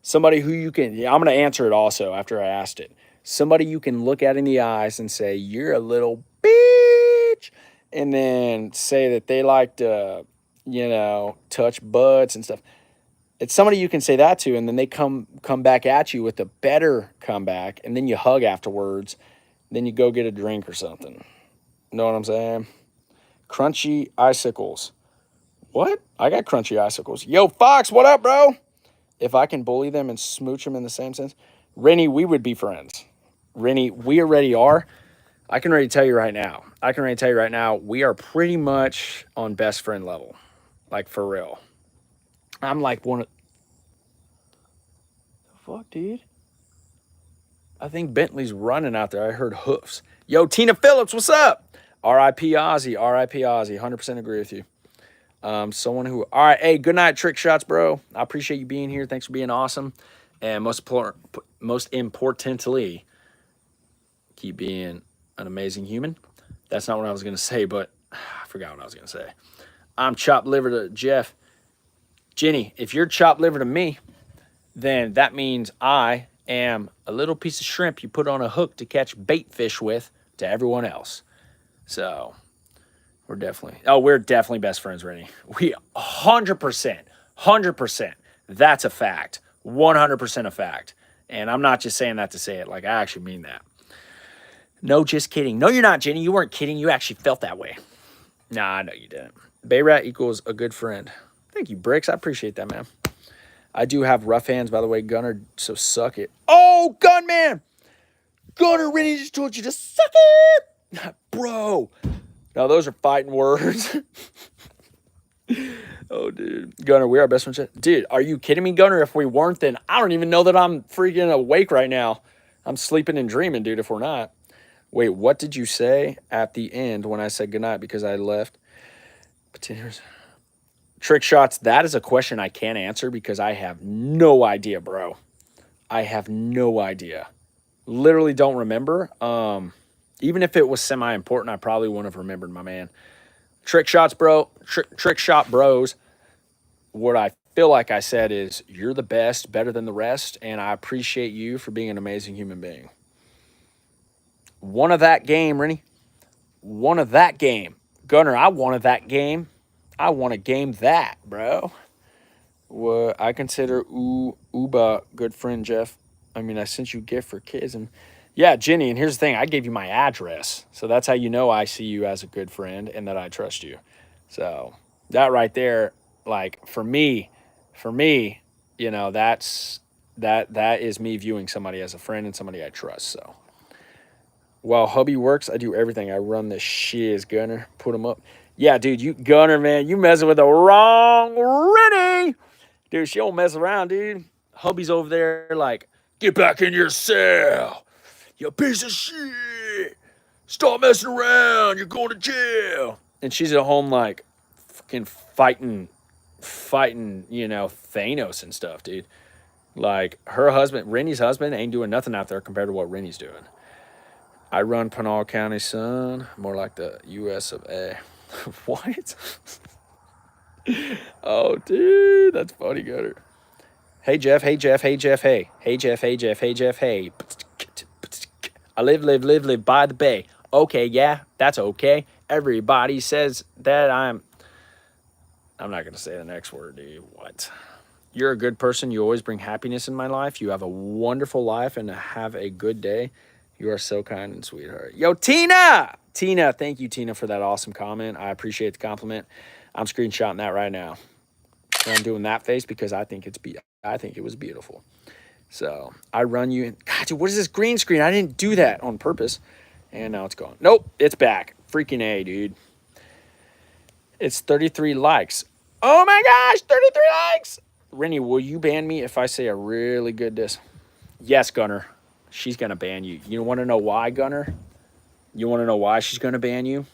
S1: Somebody who you can, I'm going to answer it also after I asked it. Somebody you can look at in the eyes and say, you're a little bitch. And then say that they like to, touch butts and stuff. It's somebody you can say that to, and then they come back at you with a better comeback, and then you hug afterwards. Then you go get a drink or something. Know what I'm saying? Crunchy icicles. What? I got crunchy icicles. Yo, Fox, what up, bro? If I can bully them and smooch them in the same sense, Rennie, we would be friends. Rennie, we already are. I can already tell you right now, we are pretty much on best friend level. Like, for real. I'm like one of... The fuck, dude? I think Bentley's running out there. I heard hoofs. Yo, Tina Phillips, what's up? R.I.P. Ozzy. R.I.P. Ozzy. 100% agree with you. Someone who... All right, hey, good night, Trick Shots, bro. I appreciate you being here. Thanks for being awesome. And most importantly, keep being an amazing human. That's not what I was going to say, but I forgot what I was going to say. I'm chopped liver to Jeff. Jenny, if you're chopped liver to me, then that means I am a little piece of shrimp you put on a hook to catch bait fish with to everyone else. So we're definitely best friends, Rennie. We 100%. That's a fact. 100% a fact. And I'm not just saying that to say it. Like, I actually mean that. No, just kidding. No, you're not, Jenny. You weren't kidding. You actually felt that way. Nah, I know you didn't. Bayrat equals a good friend. Thank you, Bricks. I appreciate that, man. I do have rough hands, by the way, Gunner, so suck it. Oh, Gunman! Gunner, Rennie just told you to suck it! Bro. No, those are fighting words. Oh, dude. Gunner, we are best friends. Dude, are you kidding me, Gunner? If we weren't, then I don't even know that I'm freaking awake right now. I'm sleeping and dreaming, dude, if we're not. Wait, what did you say at the end when I said goodnight because I left? Trick Shots, that is a question I can't answer because I have no idea, bro. I have no idea. Literally don't remember. Even if it was semi-important, I probably wouldn't have remembered, my man. Trick Shots, bro. Trick Shot bros. What I feel like I said is you're the best, better than the rest, and I appreciate you for being an amazing human being. One of that game, Rennie. One of that game. Gunner, I wanted that game. I want to game that, bro. What I consider Uba good friend, Jeff. I mean, I sent you a gift for kids. And yeah, Jenny, and here's the thing. I gave you my address. So that's how you know I see you as a good friend and that I trust you. So that right there, like, for me, you know, that is me viewing somebody as a friend and somebody I trust. So while hubby works, I do everything. I run the shiz, Gunner. Put them up. Yeah, dude, you Gunner, man. You messing with the wrong Rennie. Dude, she don't mess around, dude. Hubby's over there like, get back in your cell. You piece of shit. Stop messing around. You're going to jail. And she's at home like fucking fighting, you know, Thanos and stuff, dude. Like, her husband, Rennie's husband, ain't doing nothing out there compared to what Rennie's doing. I run Pinal County, son. More like the U.S. of A. What? Oh, dude, that's funny, Gunner. Hey, Jeff. Hey, Jeff. Hey, Jeff. Hey. Hey, Jeff. Hey, Jeff. Hey, Jeff. Hey. I live by the bay. Okay, yeah, that's okay. Everybody says that I'm not going to say the next word, dude. What? You're a good person. You always bring happiness in my life. You have a wonderful life and have a good day. You are so kind and sweetheart. Yo, Tina! Tina, thank you, Tina, for that awesome comment. I appreciate the compliment. I'm screenshotting that right now. And I'm doing that face because I think it was beautiful. So I run you in. God, dude, what is this green screen? I didn't do that on purpose. And now it's gone. Nope, it's back. Freaking A, dude. It's 33 likes. Oh my gosh, 33 likes. Rennie, will you ban me if I say a really good diss? Yes, Gunner. She's going to ban you. You want to know why, Gunner? You want to know why she's going to ban you?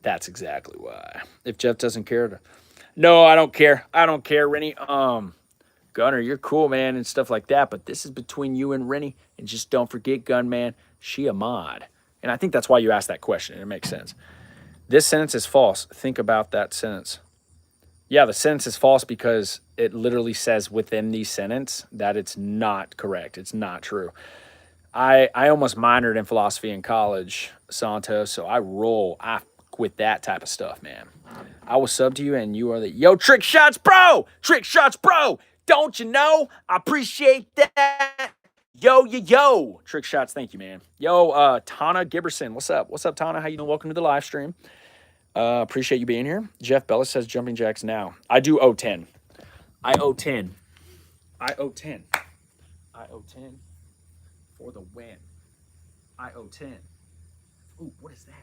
S1: That's exactly why. If Jeff doesn't care. No, I don't care. I don't care, Rennie. Gunner, you're cool, man, and stuff like that, but this is between you and Rennie, and just don't forget, Gunman, she a mod. And I think that's why you asked that question, and it makes sense. This sentence is false. Think about that sentence. Yeah, the sentence is false because it literally says within the sentence that it's not correct. It's not true. I almost minored in philosophy in college, Santos, so I with that type of stuff, man. I will sub to you, and you are the yo trick shots, bro. Trick shots, bro. Don't you know? I appreciate that. Yo. Trick shots, thank you, man. Yo, Tana Giberson, what's up? What's up, Tana? How you doing? Welcome to the live stream. Appreciate you being here. Jeff Bellis says jumping jacks now. I do owe 10. I owe 10. I owe 10. I owe 10 for the win. I owe 10. Ooh, what is that?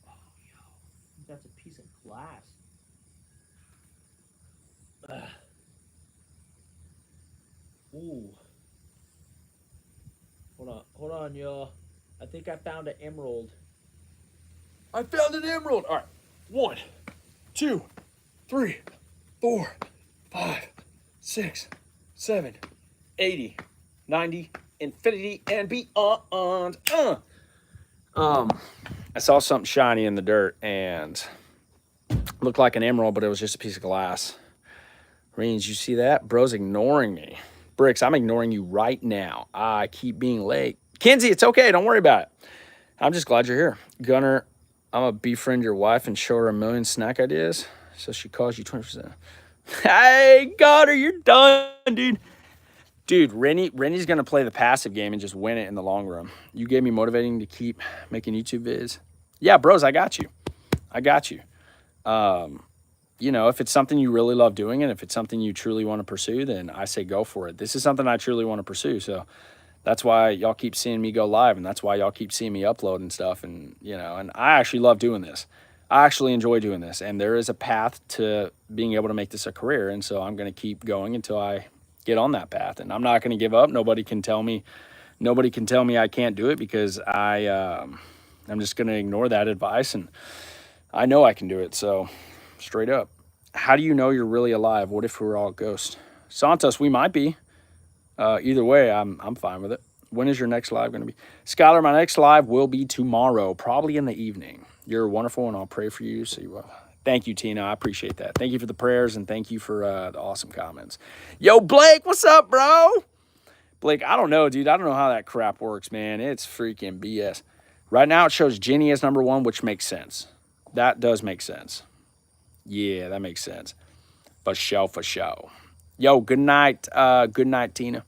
S1: Oh, yo. That's a piece of glass. Ooh. Hold on, y'all. I think I found an emerald. I found an emerald. All right. 1, 2, 3, 4, 5, 6, 7, 80, 90, infinity, and beyond. I saw something shiny in the dirt and looked like an emerald, but it was just a piece of glass. Reens, you see that? Bro's ignoring me. Bricks, I'm ignoring you right now. I keep being late. Kenzie, it's okay. Don't worry about it. I'm just glad you're here. Gunner, I'm going to befriend your wife and show her a million snack ideas so she calls you 20%. Hey, Gunner, you're done, dude. Dude, Rennie's going to play the passive game and just win it in the long run. You gave me motivating to keep making YouTube vids. Yeah, bros, I got you. You know, if it's something you really love doing and if it's something you truly want to pursue, then I say go for it. This is something I truly want to pursue. So that's why y'all keep seeing me go live, and that's why y'all keep seeing me upload and stuff. And, you know, and I actually love doing this. I actually enjoy doing this. And there is a path to being able to make this a career. And so I'm going to keep going until I get on that path. And I'm not going to give up. Nobody can tell me I can't do it because I'm just going to ignore that advice. And I know I can do it. So straight up. How do you know you're really alive? What if we're all ghosts? Santos, we might be. Either way, I'm fine with it. When is your next live going to be? Skylar, my next live will be tomorrow, probably in the evening. You're wonderful, and I'll pray for you. So you will. Thank you, Tina. I appreciate that. Thank you for the prayers, and thank you for the awesome comments. Yo, Blake, what's up, bro? Blake, I don't know, dude. I don't know how that crap works, man. It's freaking BS. Right now, it shows Jenny as number 1, which makes sense. That does make sense. Yeah, that makes sense. For sure. Yo, good night. Good night, Tina.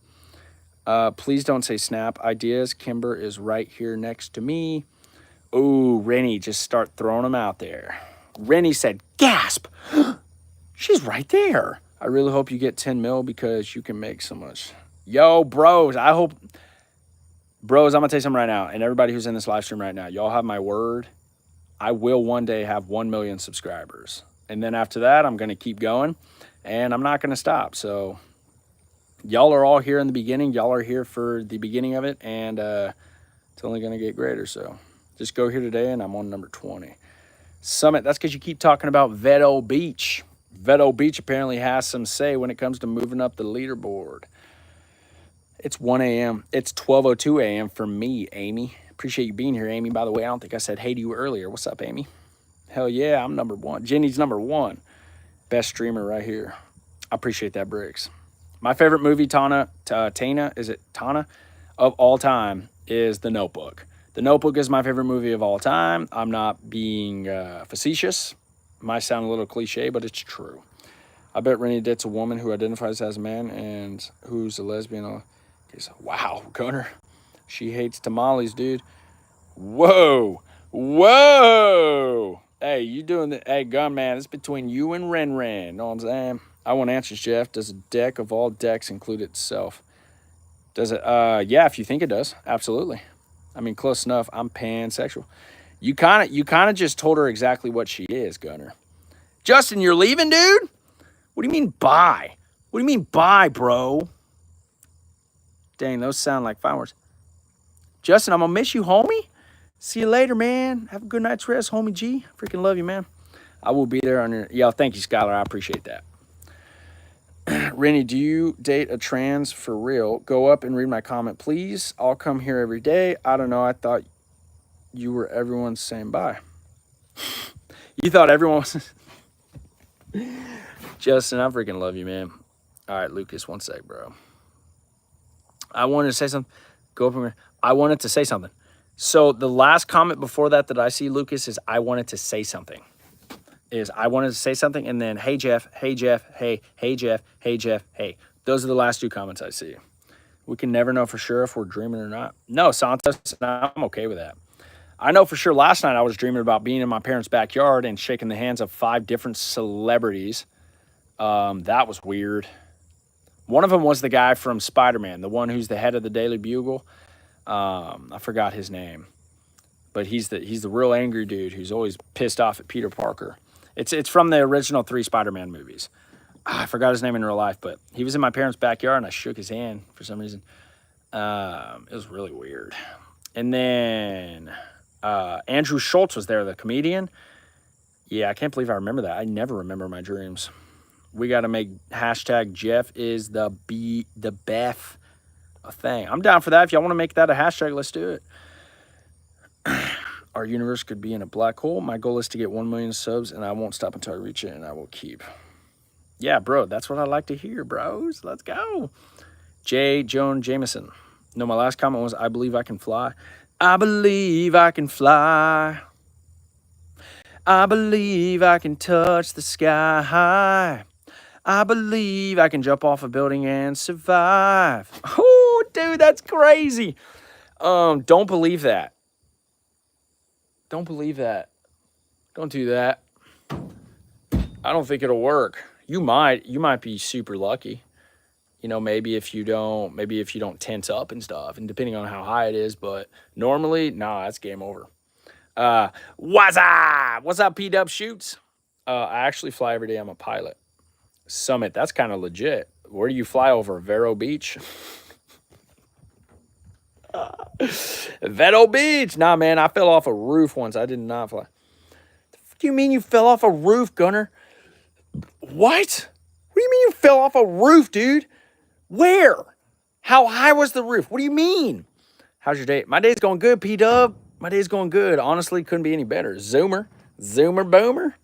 S1: Please don't say snap ideas. Kimber is right here next to me. Ooh, Rennie, just start throwing them out there. Rennie said, gasp. She's right there. I really hope you get 10 mil because you can make so much. Yo, bros, I'm going to tell you something right now. And everybody who's in this live stream right now, y'all have my word. I will one day have 1 million subscribers. And then after that, I'm going to keep going. And I'm not going to stop. So y'all are all here in the beginning. Y'all are here for the beginning of it. And it's only going to get greater. So just go here today, and I'm on number 20. Summit, that's because you keep talking about Veto Beach. Veto Beach apparently has some say when it comes to moving up the leaderboard. It's 1 a.m. It's 12:02 a.m. for me, Amy. Appreciate you being here, Amy. By the way, I don't think I said hey to you earlier. What's up, Amy? Hell yeah, I'm number one. Jenny's number one. Best streamer right here. I appreciate that, Briggs. My favorite movie, is it Tana? Of all time is The Notebook. The Notebook is my favorite movie of all time. I'm not being facetious. Might sound a little cliche, but it's true. I bet Rennie dates a woman who identifies as a man and who's a lesbian. Okay, so, wow, Gunner. She hates tamales, dude. Whoa. Whoa. Hey, you doing the... Hey, Gun, man, it's between you and Ren. Know what I'm saying? I want answers, Jeff. Does a deck of all decks include itself? Does it? Yeah, if you think it does. Absolutely. I mean, close enough. I'm pansexual. You kind of just told her exactly what she is, Gunner. Justin, you're leaving, dude? What do you mean bye? What do you mean bye, bro? Dang, those sound like fireworks. Justin, I'm gonna miss you, homie. See you later, man. Have a good night's rest, homie G. Freaking love you, man. I will be there on your... Yeah, thank you, Skylar. I appreciate that. Rennie, do you date a trans for real? Go up and read my comment, please. I'll come here every day. I don't know. I thought you were everyone saying bye. You thought everyone was... Justin, I freaking love you, man. All right, Lucas, one sec, bro. I wanted to say something. Go up here. I wanted to say something. So the last comment before that I see, Lucas, is I wanted to say something. And then, hey, Jeff, hey, Jeff, hey, Jeff, hey, Jeff, hey. Those are the last two comments I see. We can never know for sure if we're dreaming or not. No, Santos, I'm okay with that. I know for sure last night I was dreaming about being in my parents' backyard and shaking the hands of 5 different celebrities. That was weird. One of them was the guy from Spider-Man, the one who's the head of the Daily Bugle. I forgot his name, but he's the real angry dude who's always pissed off at Peter Parker. It's from the original 3 Spider-Man movies. I forgot his name in real life, but he was in my parents' backyard and I shook his hand for some reason. It was really weird. And then Andrew Schultz was there, the comedian. Yeah, I can't believe I remember that. I never remember my dreams. We got to make hashtag Jeff is the Beth a thing. I'm down for that. If y'all want to make that a hashtag, let's do it. Our universe could be in a black hole. My goal is to get 1 million subs, and I won't stop until I reach it, and I will keep. Yeah, bro, that's what I like to hear, bros. Let's go. J. Joan Jameson. No, my last comment was, I believe I can fly. I believe I can fly. I believe I can touch the sky high. I believe I can jump off a building and survive. Oh, dude, that's crazy. Don't believe that. Don't believe that. Don't do that. I don't think it'll work. You might be super lucky. You know, maybe if you don't tense up and stuff, and depending on how high it is, but normally, nah, that's game over. What's up, P-Dub Shoots? I actually fly every day. I'm a pilot. Summit, that's kind of legit. Where do you fly over? Vero Beach? Vero Beach. Nah, man, I fell off a roof once. I did not fly. The fuck do you mean you fell off a roof, Gunner? What? What do you mean you fell off a roof, dude? Where? How high was the roof? What do you mean? How's your day? My day's going good, P-Dub. My day's going good. Honestly, couldn't be any better. Zoomer boomer.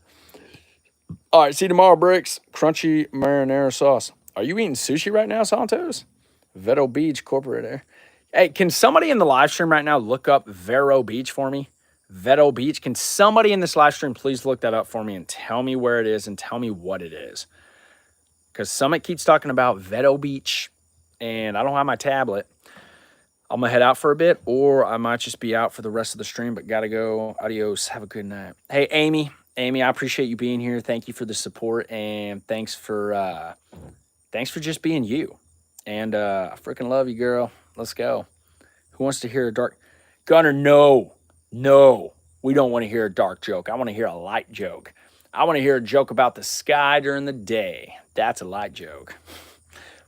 S1: All right, see you tomorrow, Bricks. Crunchy marinara sauce. Are you eating sushi right now, Santos? Vero Beach corporate air. Hey, can somebody in the live stream right now look up Vero Beach for me? Vero Beach. Can somebody in this live stream please look that up for me and tell me where it is and tell me what it is? Because Summit keeps talking about Vero Beach, and I don't have my tablet. I'm going to head out for a bit, or I might just be out for the rest of the stream, but got to go. Adios. Have a good night. Hey, Amy, I appreciate you being here. Thank you for the support, and thanks for just being you. And I freaking love you, girl. Let's go. Who wants to hear a dark... Gunner, no. We don't want to hear a dark joke. I want to hear a light joke. I want to hear a joke about the sky during the day. That's a light joke.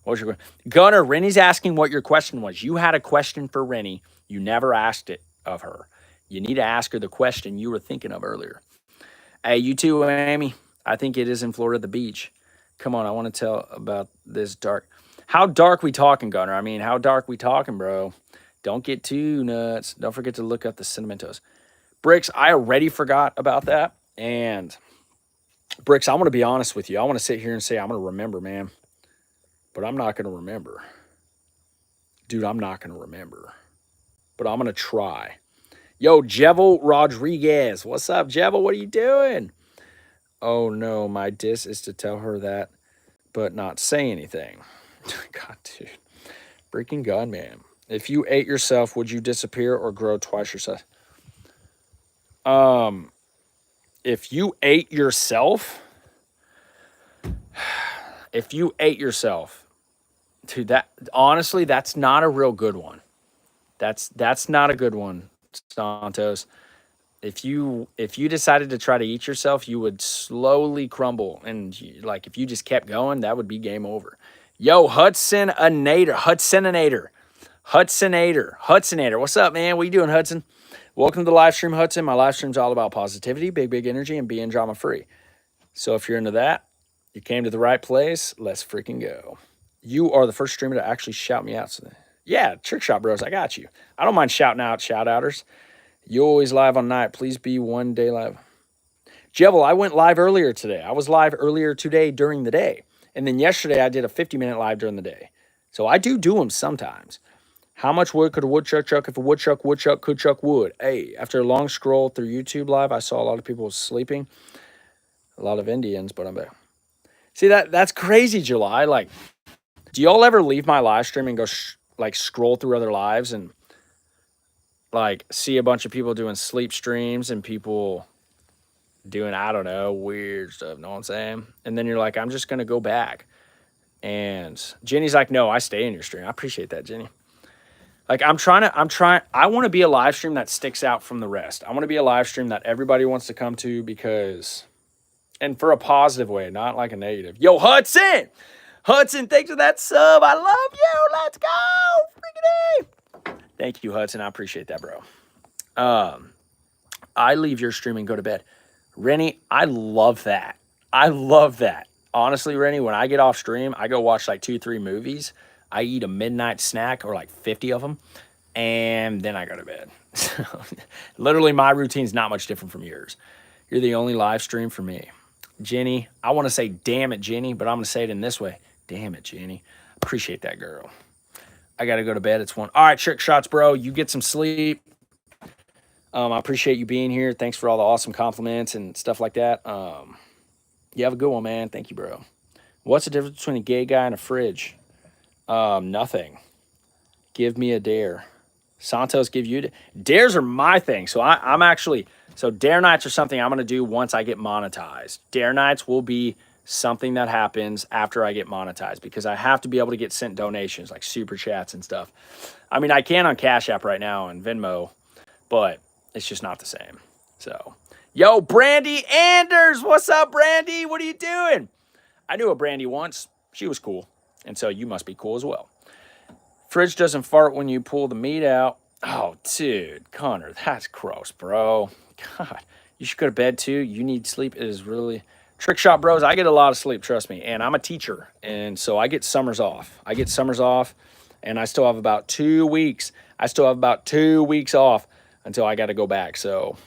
S1: What was your question? Gunner, Rennie's asking what your question was. You had a question for Rennie. You never asked it of her. You need to ask her the question you were thinking of earlier. Hey, you too, Amy. I think it is in Florida, the beach. Come on, I want to tell about this dark. How dark we talking, Gunner? I mean, how dark we talking, bro? Don't get too nuts. Don't forget to look up the Cinnamon Toast. Bricks, I already forgot about that. And Bricks, I want to be honest with you. I want to sit here and say I'm going to remember, man. But I'm not going to remember. Dude, I'm not going to remember. But I'm going to try. Yo, Jevel Rodriguez. What's up, Jevel? What are you doing? Oh, no. My diss is to tell her that, but not say anything. God, dude. Freaking gun, man. If you ate yourself, would you disappear or grow twice your size? If you ate yourself, dude, that honestly, that's not a real good one. That's not a good one, Santos. If you decided to try to eat yourself, you would slowly crumble, and like if you just kept going, that would be game over. Yo, Hudsonator. What's up, man? What you doing, Hudson? Welcome to the live stream, Hudson. My live stream's all about positivity, big energy, and being drama free. So if you're into that, you came to the right place. Let's freaking go. You are the first streamer to actually shout me out. So yeah, Trick Shot Bros, I got you. I don't mind shouting out shout-outers. You always live on night. Please be one day live. Jevel, I went live earlier today. I was live earlier today during the day. And then yesterday I did a 50-minute live during the day. So I do them sometimes. How much wood could a woodchuck chuck if a woodchuck could chuck wood? Hey, after a long scroll through YouTube live, I saw a lot of people sleeping. A lot of Indians, but I'm back. See, that's crazy, July. Like, do y'all ever leave my live stream and go scroll through other lives and like see a bunch of people doing sleep streams and people doing, I don't know, weird stuff, know what I'm saying? And then you're like, I'm just going to go back. And Jenny's like, no, I stay in your stream. I appreciate that, Jenny. Like, I want to be a live stream that sticks out from the rest. I want to be a live stream that everybody wants to come to because, and for a positive way, not like a negative. Yo, Hudson, thanks for that sub. I love you. Let's go. Freaking A. Thank you, Hudson. I appreciate that, bro. I leave your stream and go to bed. Rennie, I love that. Honestly, Rennie, when I get off stream, I go watch like 2-3 movies. I eat a midnight snack or like 50 of them, and then I go to bed. Literally, my routine's not much different from yours. You're the only live stream for me. Jenny, I want to say damn it, Jenny, but I'm going to say it in this way. Damn it, Jenny. Appreciate that, girl. I got to go to bed. It's 1. All right, Trick Shots, bro. You get some sleep. I appreciate you being here. Thanks for all the awesome compliments and stuff like that. You have a good one, man. Thank you, bro. What's the difference between a gay guy and a fridge? Nothing. Give me a dare. Santos give you dares are my thing. So I'm actually, so dare nights are something I'm going to do once I get monetized. Dare nights will be something that happens after I get monetized because I have to be able to get sent donations like super chats and stuff. I mean, I can on Cash App right now and Venmo, but it's just not the same. So, yo, Brandy Anders, what's up, Brandy? What are you doing? I knew a Brandy once. She was cool. And so you must be cool as well. Fridge doesn't fart when you pull the meat out. Oh, dude, Connor, that's gross, bro. God, you should go to bed too. You need sleep. It is really... Trick Shot Bros, I get a lot of sleep, trust me. And I'm a teacher. And so I get summers off. And I still have about 2 weeks. Off until I got to go back. So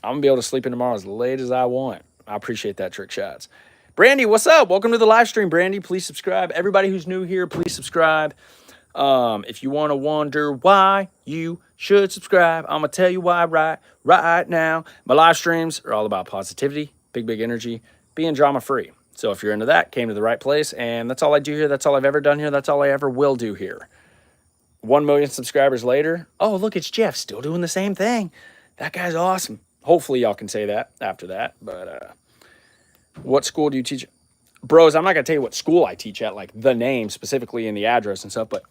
S1: I'm going to be able to sleep in tomorrow as late as I want. I appreciate that, Trick Shots. Brandy, what's up? Welcome to the live stream, Brandy. Please subscribe. Everybody who's new here, please subscribe. If you want to wonder why, you should subscribe. I'm going to tell you why right now. My live streams are all about positivity, big energy, being drama-free. So if you're into that, came to the right place. And that's all I do here. That's all I've ever done here. That's all I ever will do here. 1 million subscribers later. Oh, look, it's Jeff still doing the same thing. That guy's awesome. Hopefully y'all can say that after that. But what school do you teach? Bros, I'm not going to tell you what school I teach at, like the name specifically and the address and stuff, but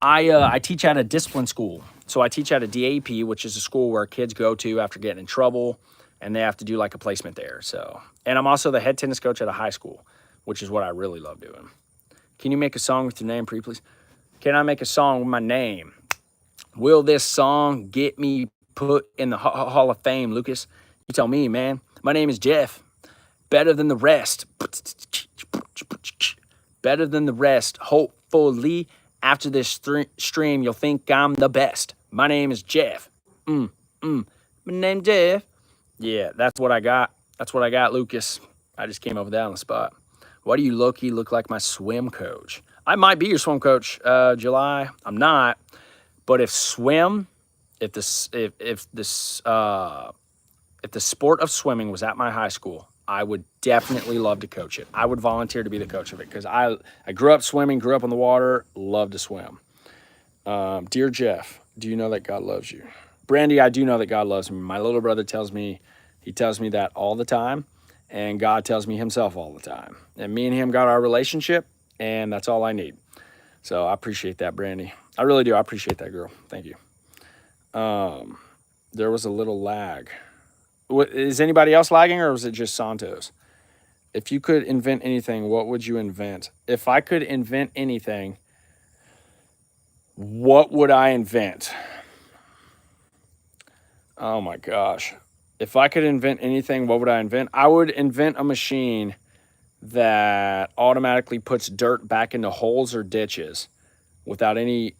S1: I teach at a discipline school. So I teach at a DAP, which is a school where kids go to after getting in trouble, and they have to do like a placement there. So, and I'm also the head tennis coach at a high school, which is what I really love doing. Can you make a song with your name, please? Can I make a song with my name? Will this song get me put in the Hall of Fame, Lucas? You tell me, man. My name is Jeff. Better than the rest. Better than the rest. fully. After this stream, you'll think I'm the best. My name is Jeff. My name's Jeff. Yeah, that's what I got. That's what I got, Lucas. I just came up with that on the spot. Why do you look like my swim coach? I might be your swim coach, July. I'm not. But if the sport of swimming was at my high school, I would definitely love to coach it. I would volunteer to be the coach of it because I grew up swimming, grew up on the water, love to swim. Dear Jeff, do you know that God loves you? Brandy, I do know that God loves me. My little brother tells me that all the time, and God tells me himself all the time. And me and him got our relationship, and that's all I need. So I appreciate that, Brandy. I really do. I appreciate that, girl. Thank you. There was a little lag. Is anybody else lagging, or was it just Santos? If you could invent anything, what would you invent? If I could invent anything, what would I invent? Oh my gosh. If I could invent anything, what would I invent? I would invent a machine that automatically puts dirt back into holes or ditches without the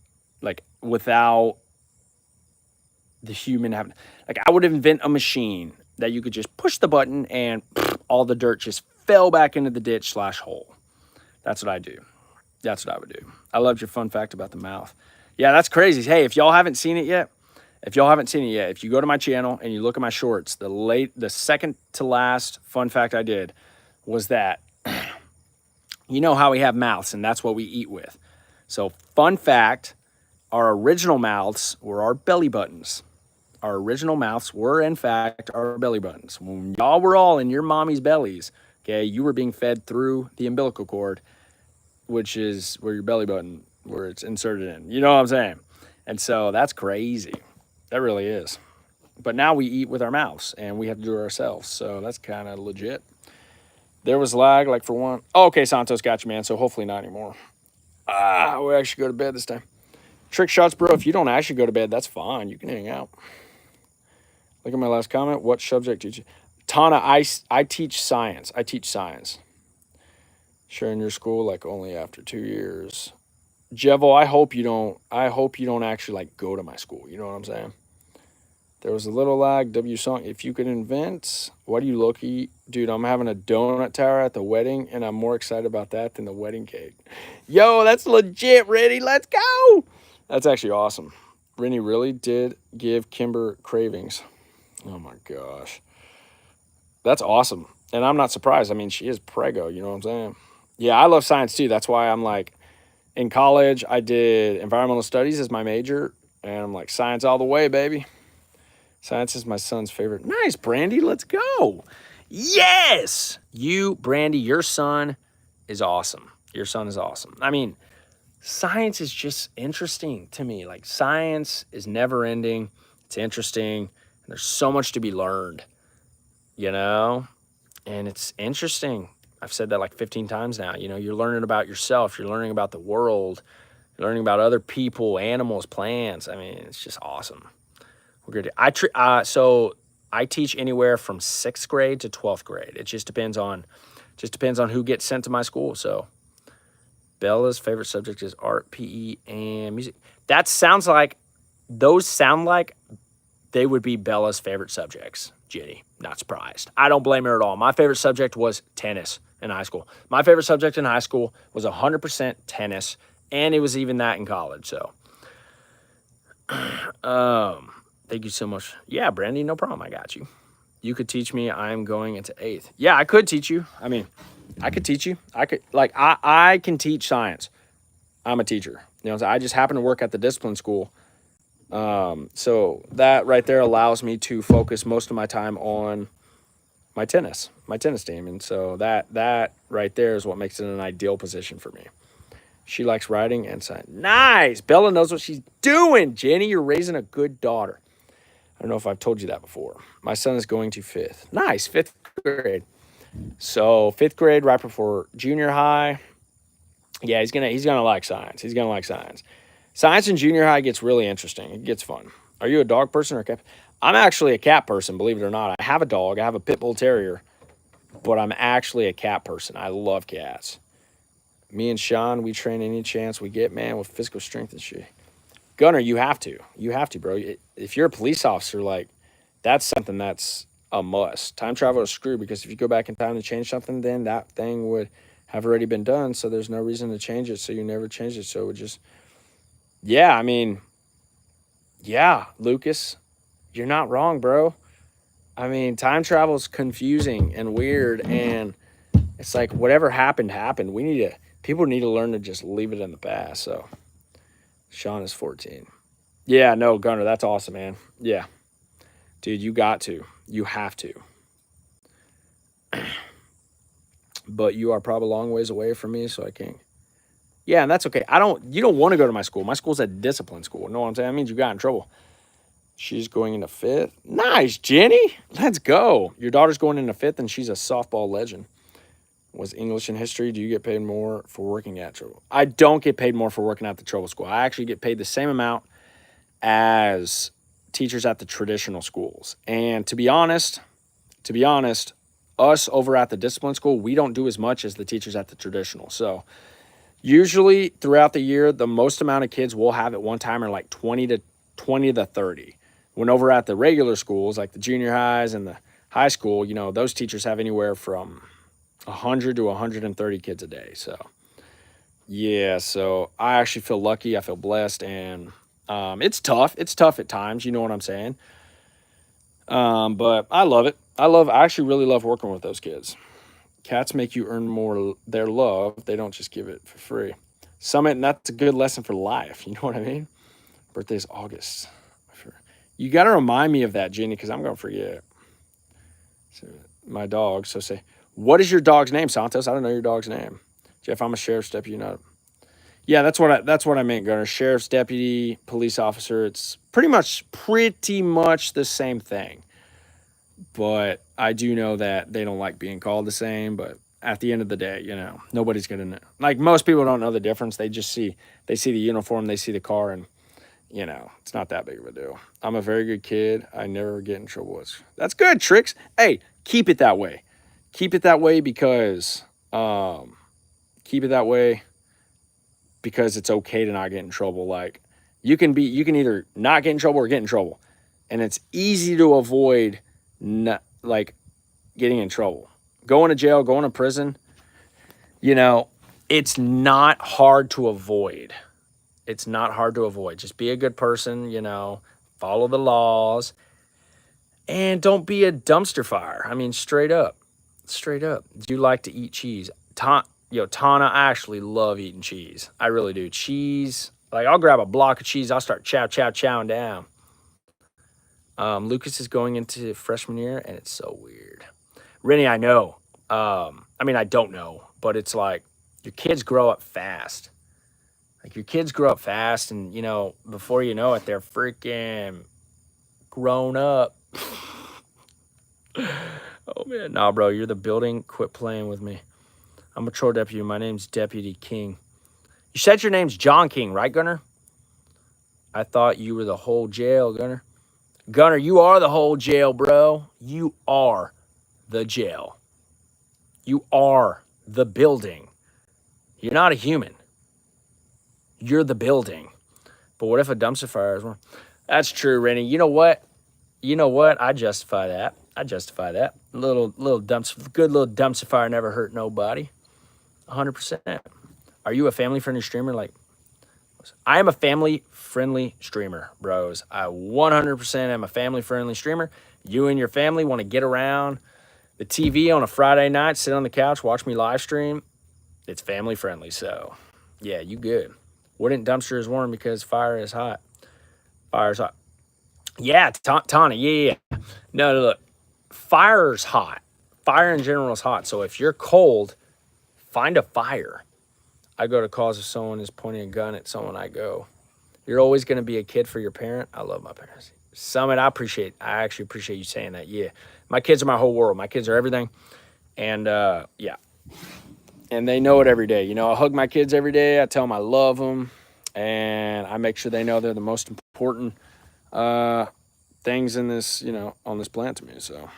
S1: human having. Like, I would invent a machine that you could just push the button and all the dirt just fell back into the ditch / hole. That's what I do. That's what I would do. I loved your fun fact about the mouth. Yeah, that's crazy. Hey, if y'all haven't seen it yet, if you go to my channel and you look at my shorts, the second to last fun fact I did was that you know how we have mouths, and that's what we eat with. So, fun fact, our original mouths were our belly buttons. Our original mouths were, in fact, our belly buttons. When y'all were all in your mommy's bellies, okay, you were being fed through the umbilical cord, which is where your belly button, where it's inserted in. You know what I'm saying? And so that's crazy. That really is. But now we eat with our mouths, and we have to do it ourselves. So that's kind of legit. There was lag, like for one. Oh, okay, Santos, got you, man. So hopefully not anymore. We actually go to bed this time. Trick shots, bro. If you don't actually go to bed, that's fine. You can hang out. Look at my last comment. What subject did you? Tana, I teach science. I teach science. Sure, in your school, like only after 2 years. Jevo, I hope you don't actually like go to my school. You know what I'm saying? There was a little lag. W song. If you could invent, what do you look? Dude, I'm having a donut tower at the wedding, and I'm more excited about that than the wedding cake. Yo, that's legit, Rennie. Let's go. That's actually awesome. Rennie really did give Kimber cravings. Oh my gosh. That's awesome. And I'm not surprised. I mean, she is prego, you know what I'm saying? Yeah, I love science too. That's why I'm like, in college, I did environmental studies as my major, and I'm like, science all the way, baby. Science is my son's favorite. Nice, Brandy. Let's go. Yes. Brandy, your son is awesome. Your son is awesome. I mean, science is just interesting to me. Like, science is never ending. It's interesting. And there's so much to be learned, you know? And it's interesting. I've said that like 15 times now. You know, you're learning about yourself. You're learning about the world. You're learning about other people, animals, plants. I mean, it's just awesome. We're good. So I teach anywhere from 6th grade to 12th grade. It just depends on who gets sent to my school. So Bella's favorite subject is art, PE, and music. Those sound like they would be Bella's favorite subjects. Jenny, not surprised. I don't blame her at all. My favorite subject was tennis in high school. My favorite subject in high school was 100% tennis, and it was even that in college. So, thank you so much. Yeah, Brandy, no problem. I got you. You could teach me. I am going into 8th. Yeah, I could teach you. I mean, I could teach you. I can teach science. I'm a teacher. You know, I just happen to work at the discipline school. So that right there allows me to focus most of my time on my tennis team. And so that right there is what makes it an ideal position for me. She likes writing and science. Nice. Bella knows what she's doing. Jenny, you're raising a good daughter. I don't know if I've told you that before. My son is going to 5th. Nice. 5th grade. So 5th grade, right before junior high. Yeah, he's gonna like science. He's gonna like science. Science in junior high gets really interesting. It gets fun. Are you a dog person or a cat? I'm actually a cat person, believe it or not. I have a dog. I have a pit bull terrier, but I'm actually a cat person. I love cats. Me and Sean, we train any chance we get, man, with physical strength and shit. Gunner, you have to. You have to, bro. If you're a police officer, like, that's something that's a must. Time travel is screwed because if you go back in time to change something, then that thing would have already been done. So there's no reason to change it. So you never change it. So it would just, yeah, I mean, yeah, Lucas, you're not wrong, bro. I mean, time travel is confusing and weird. And it's like whatever happened, happened. People need to learn to just leave it in the past. So Sean is 14. Yeah, no, Gunner, that's awesome, man. Yeah. Dude, you got to. You have to. But you are probably a long ways away from me, so I can't. Yeah, and that's okay. You don't want to go to my school. My school's a discipline school. You know what I'm saying? That means you got in trouble. She's going into fifth. Nice, Jenny. Let's go. Your daughter's going into fifth, and she's a softball legend. Was English and history? Do you get paid more for working at trouble? I don't get paid more for working at the trouble school. I actually get paid the same amount as teachers at the traditional schools. And to be honest, us over at the discipline school, we don't do as much as the teachers at the traditional. So usually throughout the year, the most amount of kids we'll have at one time are like 20 to 30. When over at the regular schools, like the junior highs and the high school, those teachers have anywhere from 100 to 130 kids a day. So yeah, so I actually feel lucky. I feel blessed, and it's tough. It's tough at times. You know what I'm saying? But I love it. I actually really love working with those kids. Cats make you earn more their love. They don't just give it for free. And that's a good lesson for life. You know what I mean? Birthday's August. You got to remind me of that, Jenny, because I'm going to forget. So, my dog. So say, what is your dog's name, Santos? I don't know your dog's name. Jeff, I'm a sheriff's deputy. Yeah, that's what I meant, Gunner. Sheriff's deputy, police officer. It's pretty much the same thing. But I do know that they don't like being called the same. But at the end of the day, nobody's gonna know. Like most people don't know the difference. They see the uniform, they see the car, and it's not that big of a deal. I'm a very good kid. I never get in trouble. That's good, Tricks. Hey, keep it that way. Keep it that way because it's okay to not get in trouble. Like you can either not get in trouble or get in trouble, and it's easy to avoid getting in trouble. Going to jail, going to prison, it's not hard to avoid. It's not hard to avoid. Just be a good person, follow the laws, and don't be a dumpster fire. I mean, straight up. Do you like to eat cheese? Tana, I actually love eating cheese. I really do. Cheese, I'll grab a block of cheese. I'll start chowing down. Lucas is going into freshman year, and it's so weird. Rennie, I know. I don't know, but it's like your kids grow up fast. And, before you know it, they're freaking grown up. Oh, man. Nah, bro, you're the building. Quit playing with me. I'm a patrol deputy. My name's Deputy King. You said your name's John King, right, Gunner? I thought you were the whole jail, Gunner. Gunner, you are the whole jail, bro. You are the jail. You are the building. You're not a human. You're the building. But what if a dumpster fire is one? That's true, Rennie. You know what? I justify that. Good little dumpster fire never hurt nobody. 100%. Are you a family-friendly streamer? I am a family-friendly streamer, bros. I 100% am a family-friendly streamer. You and your family want to get around the TV on a Friday night, sit on the couch, watch me live stream. It's family-friendly, so yeah, you good. Wooden dumpster is warm because fire is hot. Fire's hot. Yeah, Tawny, yeah. No, look. Fire's hot. Fire in general is hot. So if you're cold, find a fire. I go to cause if someone is pointing a gun at someone, I go. You're always going to be a kid for your parent. I love my parents. Summit, I actually appreciate you saying that. Yeah. My kids are my whole world. My kids are everything. And, yeah. And they know it every day. I hug my kids every day. I tell them I love them. And I make sure they know they're the most important things in this, on this planet to me. So,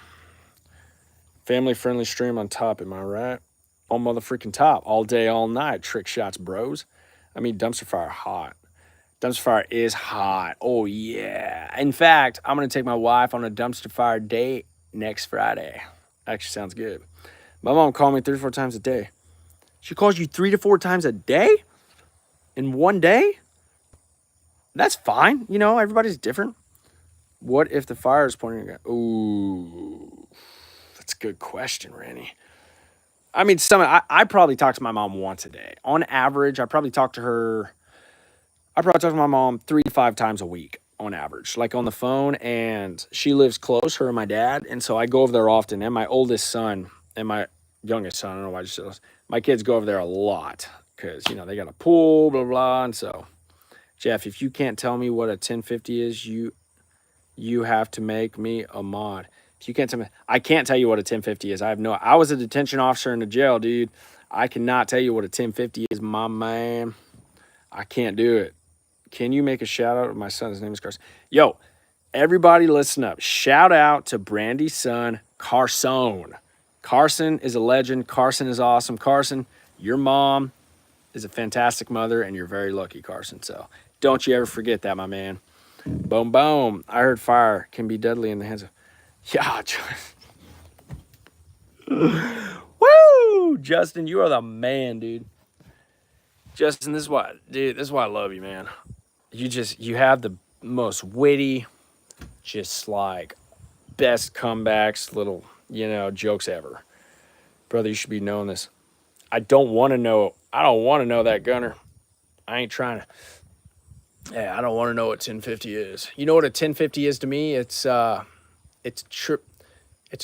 S1: family-friendly stream on top. Am I right? on motherfucking top all day, all night. Trick shots, bros. I mean, dumpster fire hot. Dumpster fire is hot. Oh, yeah. In fact, I'm going to take my wife on a dumpster fire date next Friday. Actually sounds good. My mom called me 3 or 4 times a day. She calls you 3 to 4 times a day? In one day? That's fine. You know, everybody's different. What if the fire is pointing at... Ooh, that's a good question, Randy. I mean, I probably talk to my mom once a day. On average, I probably talk to my mom 3 to 5 times a week on average, like on the phone. And she lives close, her and my dad. And so I go over there often. And my oldest son and my youngest son, I don't know why I just said this, my kids go over there a lot because, you know, they got a pool, blah, blah. And so, Jeff, if you can't tell me what a 1050 is, you have to make me a mod. If you can't tell me, I can't tell you what a 1050 is. I was a detention officer in the jail, dude. I cannot tell you what a 1050 is, my man. I can't do it. Can you make a shout out of my son? His name is Carson. Yo, everybody listen up. Shout out to Brandy's son, Carson. Carson is a legend. Carson is awesome. Carson, your mom is a fantastic mother, and you're very lucky, Carson. So don't you ever forget that, my man. Boom, boom. I heard fire can be deadly in the hands of... Yeah. Woo! Justin, you are the man, dude. Justin, this is why I love you, man. You have the most witty, just like best comebacks, little, you know, jokes ever. Brother, you should be knowing this. I don't want to know that, Gunner. I ain't trying to. Yeah, I don't want to know what 1050 is. You know what a 1050 is to me? It's a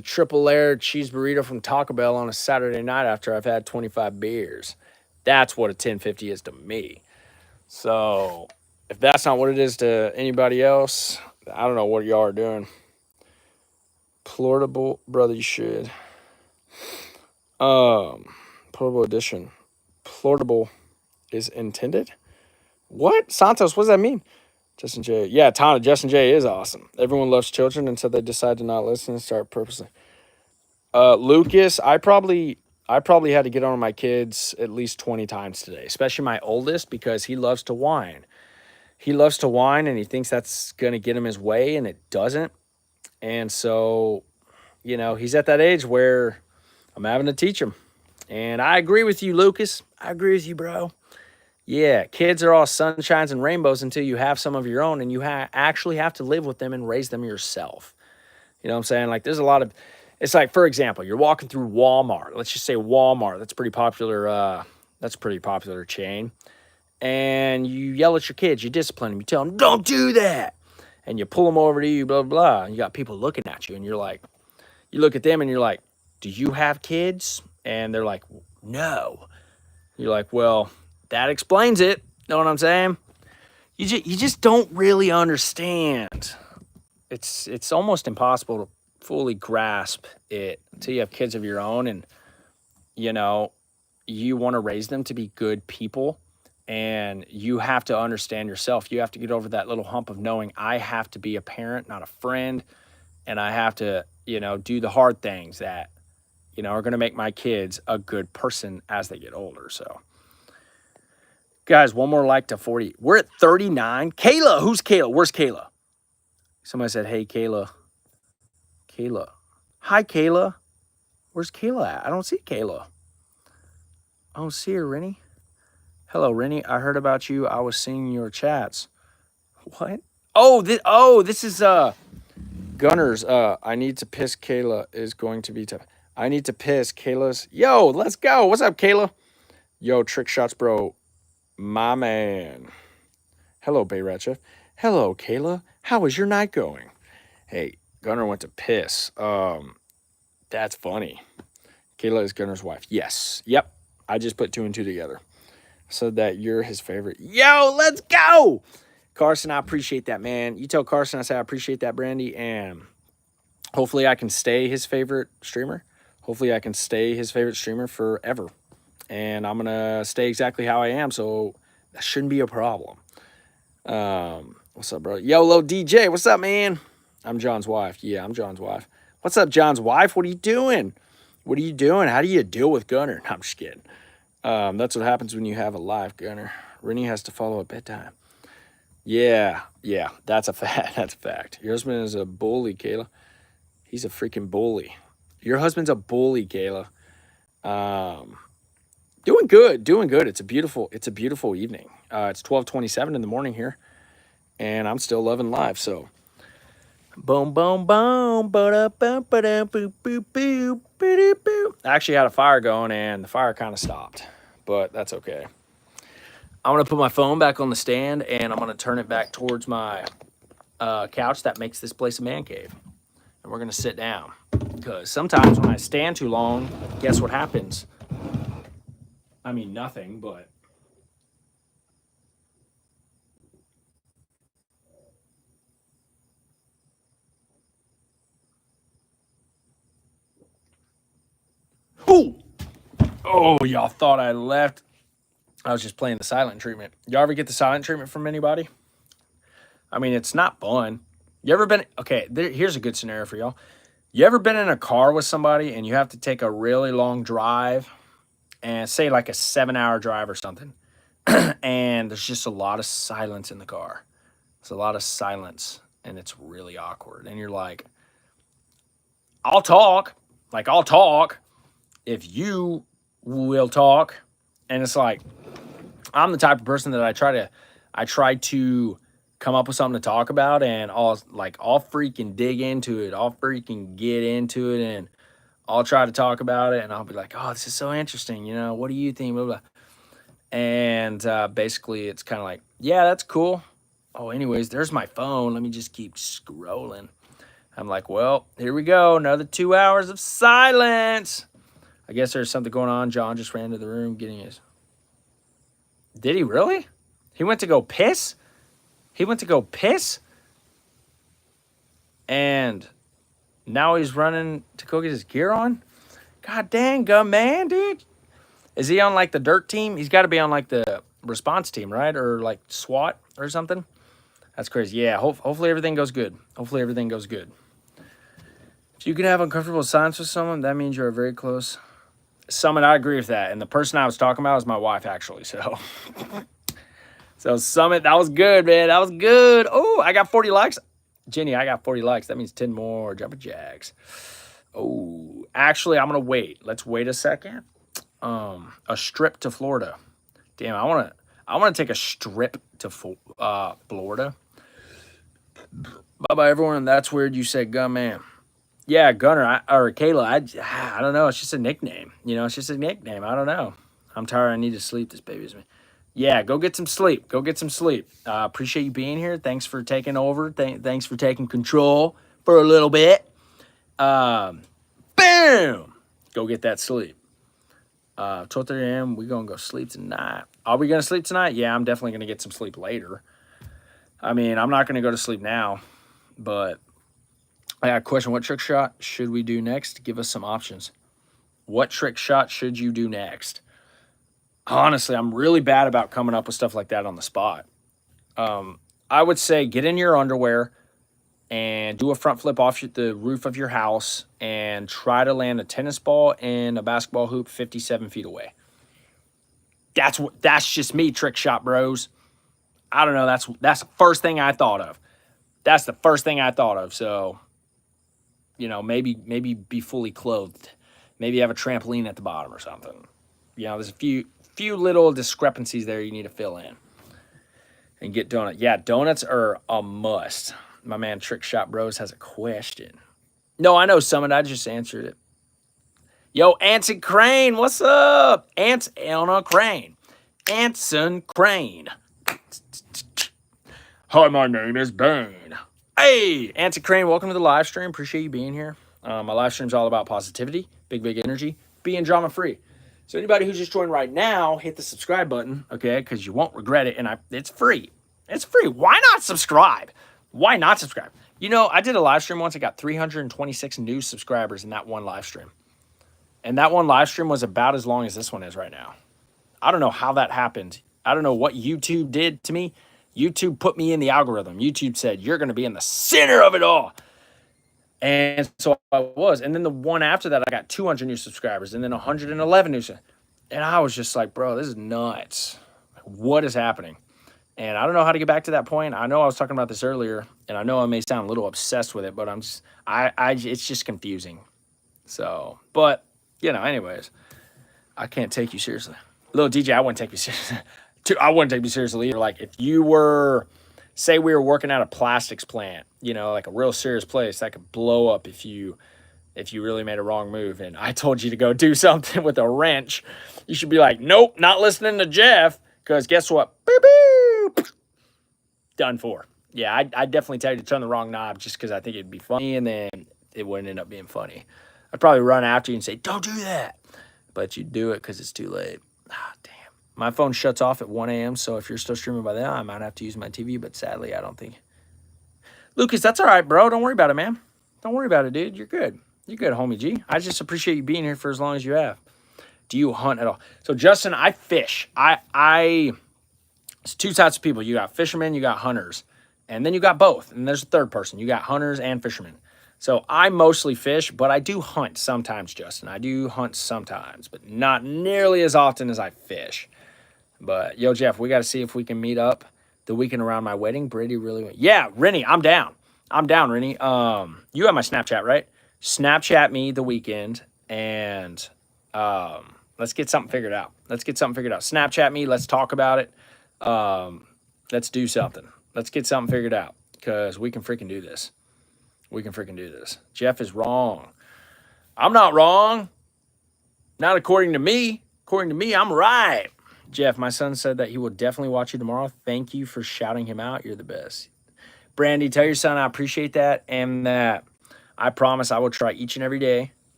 S1: triple layer cheese burrito from Taco Bell on a Saturday night after I've had 25 beers. That's what a 1050 is to me. So if that's not what it is to anybody else, I don't know what y'all are doing. Portable, brother, you should. Portable edition. Portable is intended. What? Santos, what does that mean? Justin J. Yeah, Justin J is awesome. Everyone loves children until they decide to not listen and start purposely. Lucas, I probably had to get on my kids at least 20 times today, especially my oldest, because he loves to whine. He loves to whine, and he thinks that's going to get him his way, and it doesn't. And so, you know, he's at that age where I'm having to teach him. And I agree with you, Lucas. I agree with you, bro. Yeah, kids are all sunshines and rainbows until you have some of your own, and you actually have to live with them and raise them yourself. You know what I'm saying? Like, there's a lot of... It's like, for example, you're walking through Walmart. Let's just say Walmart. That's a pretty popular chain. And you yell at your kids. You discipline them. You tell them, don't do that. And you pull them over to you, blah, blah, blah. And you got people looking at you. And you're like, you look at them and you're like, do you have kids? And they're like, no. You're like, well, that explains it. Know what I'm saying? You just don't really understand. It's almost impossible to fully grasp it until you have kids of your own, and you know you want to raise them to be good people, and you have to understand yourself. You have to get over that little hump of knowing I have to be a parent, not a friend, and I have to, you know, do the hard things that, you know, are going to make my kids a good person as they get older. So guys, one more like to 40. We're at 39. Kayla, who's Kayla? Where's Kayla? Somebody said, hey, Kayla. Kayla. Hi, Kayla. Where's Kayla at? I don't see Kayla. I don't see her, Rennie. Hello, Rennie. I heard about you. I was seeing your chats. What? Oh, this is Gunners. I need to piss Kayla is going to be tough. I need to piss Kayla's. Yo, let's go. What's up, Kayla? Yo, trick shots, bro. My man. Hello, Bay Rat Chef. Hello, Kayla. How is your night going? Hey, Gunner went to piss. That's funny. Kayla is Gunner's wife. Yes. Yep. I just put 2 and 2 together. So that you're his favorite. Yo, let's go. Carson, I appreciate that, man. You tell Carson I say I appreciate that, Brandy, and hopefully I can stay his favorite streamer. Hopefully I can stay his favorite streamer forever. And I'm going to stay exactly how I am, so that shouldn't be a problem. What's up, bro? YOLO DJ, what's up, man? I'm John's wife. Yeah, I'm John's wife. What's up, John's wife? What are you doing? What are you doing? How do you deal with Gunner? No, I'm just kidding. That's what happens when you have a live Gunner. Rennie has to follow at bedtime. Yeah, that's a fact. That's a fact. Your husband is a bully, Kayla. He's a freaking bully. Your husband's a bully, Kayla. Um, doing good, doing good. It's a beautiful evening. It's 12:27 in the morning here, and I'm still loving live. So, boom, boom, boom, ba boom, ba boop, boop, boop, boop, boop. I actually had a fire going, and the fire kind of stopped, but that's okay. I'm gonna put my phone back on the stand, and I'm gonna turn it back towards my couch that makes this place a man cave, and we're gonna sit down. Because sometimes when I stand too long, guess what happens? I mean, nothing, but ooh, oh, y'all thought I left. I was just playing the silent treatment. Y'all ever get the silent treatment from anybody? I mean, it's not fun. You ever been, okay, here's a good scenario for y'all. You ever been in a car with somebody and you have to take a really long drive and say like a 7-hour drive or something, and there's just a lot of silence in the car. It's a lot of silence and it's really awkward. And you're like, I'll talk. Like, I'll talk if you will talk. And it's like, I'm the type of person that I try to come up with something to talk about, and I'll freaking dig into it. I'll freaking get into it, and I'll try to talk about it, and I'll be like, oh, this is so interesting. You know, what do you think? Blah, blah. And basically it's kind of like, yeah, that's cool. Oh, anyways, there's my phone. Let me just keep scrolling. I'm like, well, here we go. Another 2 hours of silence. I guess there's something going on. John just ran to the room getting his. Did he really? He went to go piss? He went to go piss? And now he's running to go get his gear on? God dang, gum man, dude. Is he on like the dirt team? He's got to be on like the response team, right? Or like SWAT or something? That's crazy. Yeah, hopefully everything goes good. Hopefully everything goes good. If you can have uncomfortable silence with someone, that means you're very close. Summit, I agree with that. And the person I was talking about is my wife, actually. So, Summit, that was good, man. That was good. Oh, I got 40 likes. Jenny, I got 40 likes. That means 10 more jumping jacks. Oh, actually, I'm going to wait. Let's wait a second. A strip to Florida. Damn, I want to take a strip to Florida. Bye-bye, everyone. That's weird you said gun man. Yeah, Gunner, or Kayla, I don't know. It's just a nickname. You know, it's just a nickname. I don't know. I'm tired. I need to sleep. This baby's me. Yeah, go get some sleep. Go get some sleep. Appreciate you being here. Thanks for taking over. Thanks for taking control for a little bit. Boom! Go get that sleep. 12:30 a.m. We're going to go sleep tonight. Are we going to sleep tonight? Yeah, I'm definitely going to get some sleep later. I mean, I'm not going to go to sleep now, but I got a question. What trick shot should we do next? Give us some options. What trick shot should you do next? Honestly, I'm really bad about coming up with stuff like that on the spot. I would say get in your underwear and do a front flip off the roof of your house and try to land a tennis ball and a basketball hoop 57 feet away. That's just me, trick shot bros. I don't know. That's the first thing I thought of. That's the first thing I thought of. So, you know, maybe be fully clothed. Maybe have a trampoline at the bottom or something. You know, there's a few little discrepancies there you need to fill in. And get donut. Yeah, donuts are a must. My man Trick Shot Bros has a question. No, I know, Summit. I just answered it. Yo, Anson Crane, what's up? Anson Crane. Anson Crane. Hi, my name is Bane. Hey, Anson Crane, welcome to the live stream. Appreciate you being here. My live stream's all about positivity, big energy, being drama-free. So anybody who's just joined right now, hit the subscribe button, okay, because you won't regret it, and it's free. It's free. Why not subscribe? Why not subscribe? You know, I did a live stream once. I got 326 new subscribers in that one live stream. And that one live stream was about as long as this one is right now. I don't know how that happened. I don't know what YouTube did to me. YouTube put me in the algorithm. YouTube said, you're going to be in the center of it all. And so I was. And then the one after that, I got 200 new subscribers and then 111 new subscribers. And I was just like, bro, this is nuts. What is happening? And I don't know how to get back to that point. I know I was talking about this earlier, and I know I may sound a little obsessed with it, but it's just confusing. So, but, anyways, I can't take you seriously. Little DJ, I wouldn't take you seriously. I wouldn't take you seriously either. Like, if you were, say we were working at a plastics plant, like a real serious place that could blow up if you really made a wrong move, and I told you to go do something with a wrench, you should be like, nope, not listening to Jeff, because guess what? Boop, boop. Done for. Yeah, I'd definitely tell you to turn the wrong knob just because I think it'd be funny, and then it wouldn't end up being funny. I'd probably run after you and say, don't do that. But you do it because it's too late. Ah, damn. My phone shuts off at 1 a.m., so if you're still streaming by then, I might have to use my TV, but sadly, I don't think. Lucas, that's all right, bro. Don't worry about it, man. Don't worry about it, dude. You're good. You're good, homie G. I just appreciate you being here for as long as you have. Do you hunt at all? So, Justin, I fish. It's two types of people. You got fishermen, you got hunters. And then you got both. And there's a third person. You got hunters and fishermen. So I mostly fish, but I do hunt sometimes, Justin. I do hunt sometimes, but not nearly as often as I fish. But, yo, Jeff, we got to see if we can meet up the weekend around my wedding. Brady really went. Yeah, Rennie, I'm down. I'm down, Rennie. You have my Snapchat, right? Snapchat me the weekend, and let's get something figured out. Snapchat me. Let's talk about it. Let's do something. Let's get something figured out because we can freaking do this. Jeff is wrong. I'm not wrong. Not according to me. According to me, I'm right. Jeff, my son said that he will definitely watch you tomorrow. Thank you for shouting him out. You're the best. Brandy, tell your son I appreciate that and that I promise I will try each and every day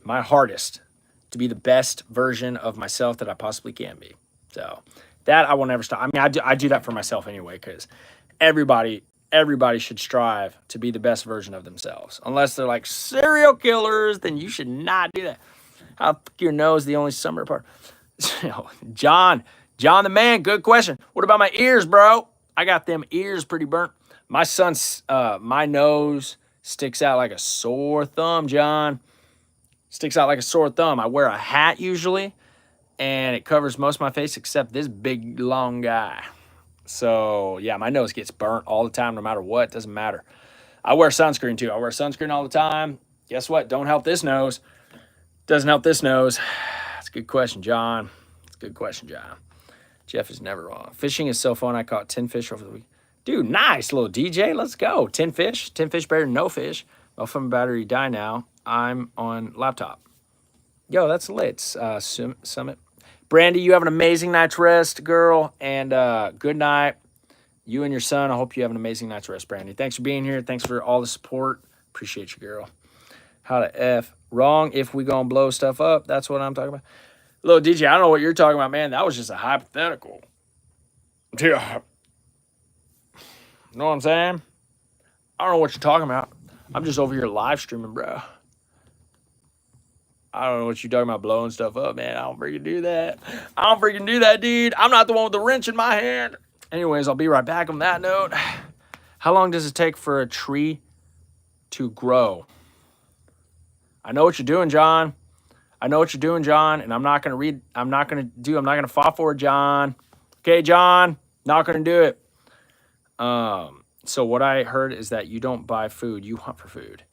S1: my hardest to be the best version of myself that I possibly can be. So that I will never stop. I mean, I do that for myself anyway because everybody should strive to be the best version of themselves. Unless they're like serial killers, then you should not do that. How thick your nose the only summer part? John the man, good question. What about my ears, bro? I got them ears pretty burnt. My son's, my nose sticks out like a sore thumb, John. Sticks out like a sore thumb. I wear a hat usually, and it covers most of my face except this big, long guy. So, yeah, my nose gets burnt all the time no matter what. Doesn't matter. I wear sunscreen, too. I wear sunscreen all the time. Guess what? Don't help this nose. Doesn't help this nose. That's a good question, John. Jeff is never wrong. Fishing is so fun. I caught 10 fish over the week. Dude, nice, little DJ. Let's go. 10 fish. 10 fish better than no fish. My phone battery die now. I'm on laptop. Yo, that's lit. Summit. Brandy, you have an amazing night's rest, girl. And good night. You and your son, I hope you have an amazing night's rest, Brandy. Thanks for being here. Thanks for all the support. Appreciate you, girl. How to F. Wrong if we gonna blow stuff up. That's what I'm talking about. Little DJ, I don't know what you're talking about, man. That was just a hypothetical. Yeah. You know what I'm saying? I don't know what you're talking about. I'm just over here live streaming, bro. I don't know what you're talking about blowing stuff up, man. I don't freaking do that, dude. I'm not the one with the wrench in my hand. Anyways, I'll be right back on that note. How long does it take for a tree to grow? I know what you're doing, John. And I'm not going to fall for it, John. Okay, John, not going to do it. So what I heard is that you don't buy food, you hunt for food.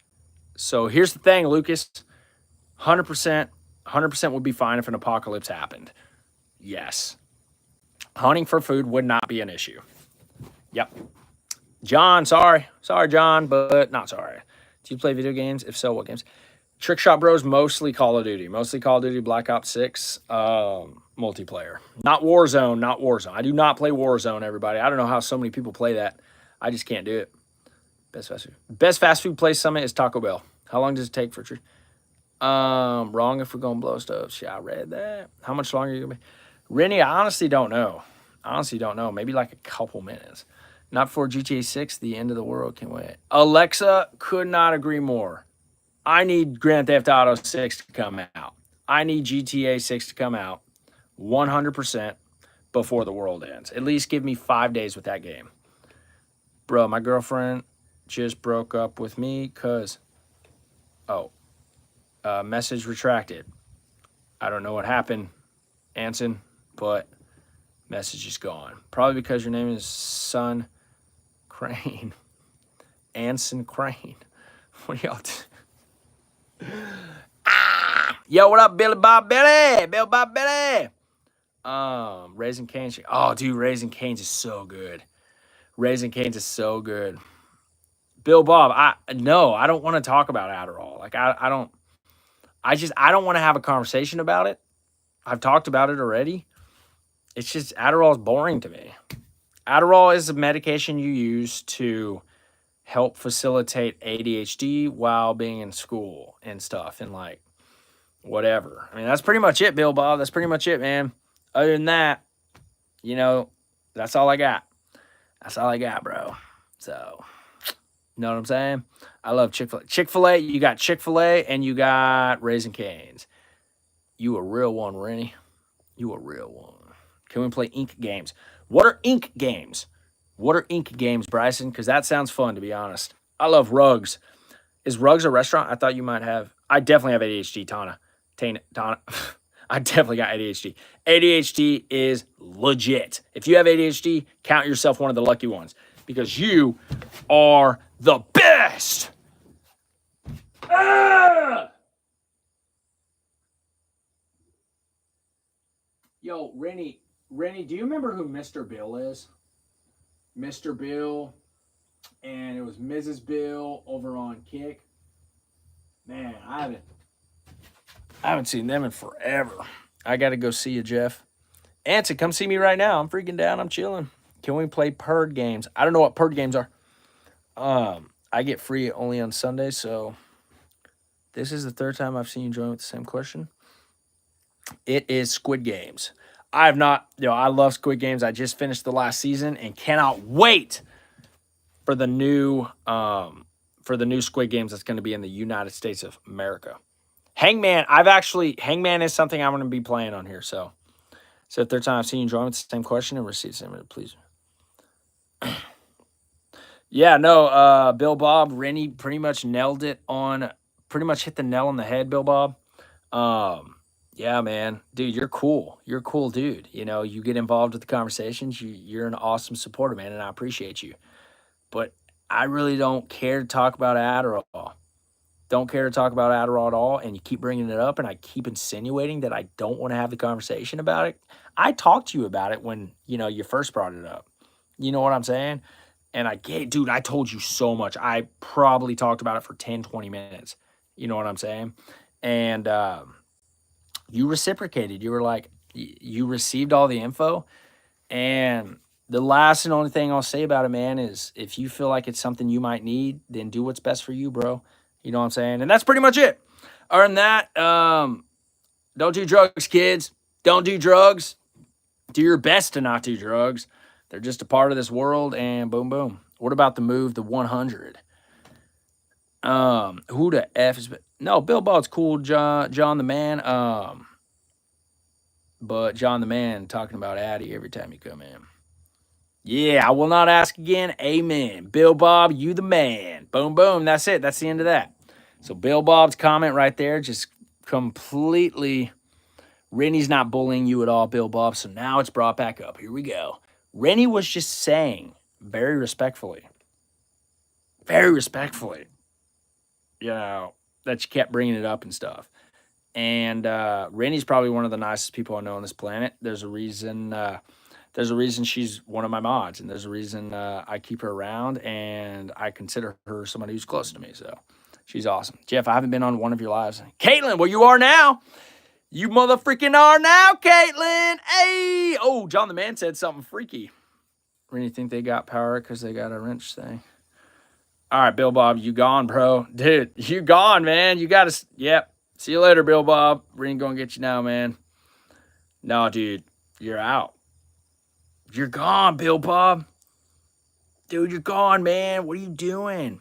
S1: So here's the thing, Lucas. 100% would be fine if an apocalypse happened. Yes. Hunting for food would not be an issue. Yep. John, sorry. Sorry, John, but not sorry. Do you play video games? If so, what games? Trick Shot Bros, mostly Call of Duty. Black Ops 6, multiplayer. Not Warzone. I do not play Warzone, everybody. I don't know how so many people play that. I just can't do it. Best fast food place summit is Taco Bell. How long does it take for a tree? Wrong if we're going to blow stuff. Yeah, I read that. How much longer are you going to be? Rennie, I honestly don't know. Maybe like a couple minutes. Not for GTA 6, the end of the world. Can't wait. Alexa, could not agree more. I need Grand Theft Auto 6 to come out. I need GTA 6 to come out 100% before the world ends. At least give me 5 days with that game. Bro, my girlfriend just broke up with me because Oh, message retracted. I don't know what happened, Anson, but message is gone. Probably because your name is Son Crane. Anson Crane. What are y'all Yo, what up, Billy Bob Billy? Bill Bob Billy. Raising Cane's. Oh, dude, Raising Cane's is so good. Raising Cane's is so good. Bill Bob, I don't want to talk about Adderall. Like I don't want to have a conversation about it. I've talked about it already. It's just Adderall is boring to me. Adderall is a medication you use to help facilitate ADHD while being in school and stuff and like whatever. I mean, that's pretty much it, Bill Bob. That's pretty much it, man. Other than that, you know, that's all I got. That's all I got, bro. So, you know what I'm saying? I love Chick-fil-A. Chick-fil-A, you got Chick-fil-A and you got Raising Cane's. You a real one, Rennie. You a real one. Can we play ink games? What are ink games? What are ink games, Bryson? Because that sounds fun, to be honest. I love Rugs. Is Rugs a restaurant? I thought you might have. I definitely have ADHD, Tana. Tana. I definitely got ADHD. ADHD is legit. If you have ADHD, count yourself one of the lucky ones because you are the best. Ah! Yo, Rennie, do you remember who Mr. Bill is? Mr. Bill, and it was Mrs. Bill over on Kick. Man, I haven't seen them in forever. I got to go see you, Jeff. Anson, come see me right now. I'm freaking down. I'm chilling. Can we play Purd games? I don't know what Purd games are. I get free only on Sundays, so this is the third time I've seen you join with the same question. It is Squid Games. I have not, I love Squid Games. I just finished the last season and cannot wait for the new Squid Games that's going to be in the United States of America. Hangman is something I'm going to be playing on here. So the third time I've seen you join with the same question and receive the same, please. Yeah, no, Bill Bob, Rennie pretty much nailed it pretty much hit the nail on the head, Bill Bob. Yeah, man, dude, you're cool. You're a cool dude. You know, you get involved with the conversations. You're an awesome supporter, man, and I appreciate you. But I really don't care to talk about Adderall. Don't care to talk about Adderall at all, and you keep bringing it up, and I keep insinuating that I don't want to have the conversation about it. I talked to you about it when, you first brought it up. You know what I'm saying? And dude, I told you so much. I probably talked about it for 10, 20 minutes. You know what I'm saying? And you reciprocated. You were like, you received all the info. And the last and only thing I'll say about it, man, is if you feel like it's something you might need, then do what's best for you, bro. You know what I'm saying? And that's pretty much it. Other than that, don't do drugs, kids. Don't do drugs. Do your best to not do drugs. They're just a part of this world, and boom, boom. What about the move, the 100? Who the F is... No, Bill Bald's cool, John the Man. But John the Man talking about Addy every time you come in. Yeah, I will not ask again. Amen. Bill Bob, you the man. Boom, boom. That's it. That's the end of that. So Bill Bob's comment right there just completely... Rennie's not bullying you at all, Bill Bob. So now it's brought back up. Here we go. Rennie was just saying, very respectfully, that you kept bringing it up and stuff. And Rennie's probably one of the nicest people I know on this planet. There's a reason she's one of my mods, and there's a reason I keep her around, and I consider her somebody who's close to me. So she's awesome. Jeff, I haven't been on one of your lives. Caitlin, well, you are now. You motherfreaking are now, Caitlin. Hey! Oh, John the Man said something freaky. Really think they got power because they got a wrench thing. All right, Bill Bob, you gone, bro. Dude, you gone, man. You got to... Yep. See you later, Bill Bob. We ain't going to get you now, man. No, dude. You're out. You're gone, Bill Bob. Dude, you're gone, man. What are you doing?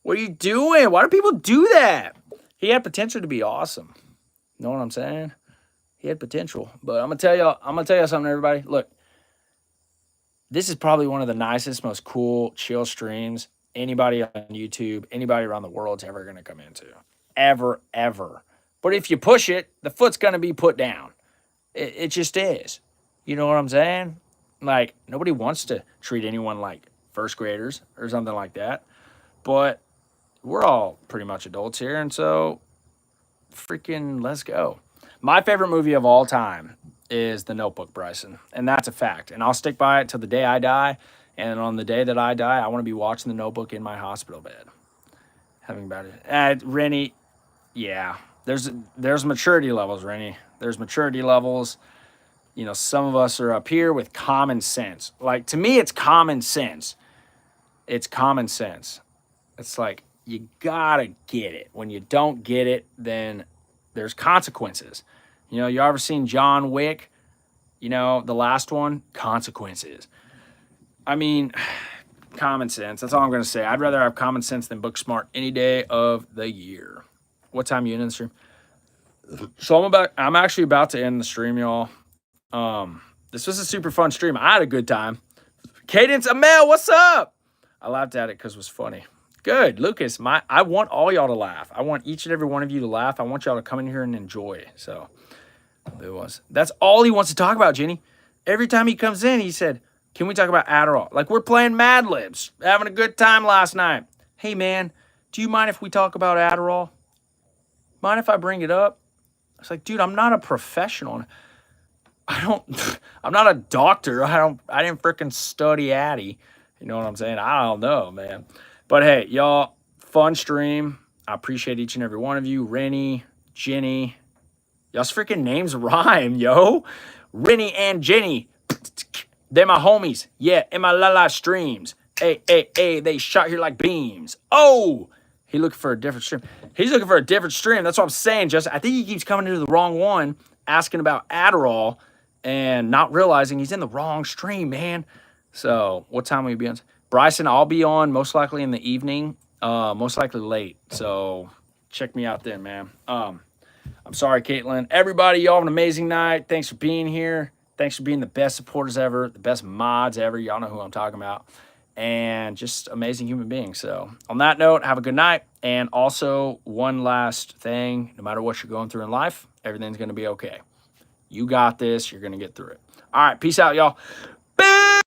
S1: What are you doing? Why do people do that? He had potential to be awesome. Know what I'm saying? He had potential. But I'm gonna tell you something, everybody. Look, this is probably one of the nicest, most cool, chill streams anybody on YouTube, anybody around the world's ever gonna come into. ever, ever. But if you push it, the foot's going to be put down. It just is. You know what I'm saying? Like, nobody wants to treat anyone like first graders or something like that. But we're all pretty much adults here. And so, freaking let's go. My favorite movie of all time is The Notebook, Bryson. And that's a fact. And I'll stick by it till the day I die. And on the day that I die, I want to be watching The Notebook in my hospital bed. Having about it. Rennie, yeah. There's maturity levels, Rennie. There's maturity levels. You know, some of us are up here with common sense. Like, to me, it's common sense. It's common sense. It's like, you gotta get it. When you don't get it, then there's consequences. You know, you ever seen John Wick? You know, the last one? Consequences. I mean, common sense. That's all I'm going to say. I'd rather have common sense than book smart any day of the year. What time are you in the stream? So I'm actually about to end the stream, y'all. This was a super fun stream. I had a good time. Cadence Amel, what's up? I laughed at it because it was funny. Good, Lucas. I want all y'all to laugh. I want each and every one of you to laugh. I want y'all to come in here and enjoy. So that's all he wants to talk about, Jenny. Every time he comes in, he said, "Can we talk about Adderall?" Like, we're playing Mad Libs, having a good time last night. Hey, man, do you mind if we talk about Adderall? Mind if I bring it up? I was like, dude, I'm not a professional. I'm not a doctor. I didn't freaking study Addy. You know what I'm saying? I don't know, man. But hey, y'all, fun stream. I appreciate each and every one of you. Rennie, Jenny. Y'all's freaking names rhyme, yo. Rennie and Jenny. They're my homies. Yeah, in my la streams. Hey, they shot here like beams. Oh, he looking for a different stream. He's looking for a different stream. That's what I'm saying, Justin. I think he keeps coming into the wrong one, asking about Adderall, and not realizing he's in the wrong stream, man. So, what time will you be on? Bryson, I'll be on most likely in the evening, most likely late. So, check me out then, man. I'm sorry, Caitlin. Everybody, y'all have an amazing night. Thanks for being here. Thanks for being the best supporters ever, the best mods ever. Y'all know who I'm talking about. And just amazing human beings. So, on that note, have a good night. And also, one last thing, no matter what you're going through in life, everything's going to be okay. You got this. You're going to get through it. All right. Peace out, y'all. Boo!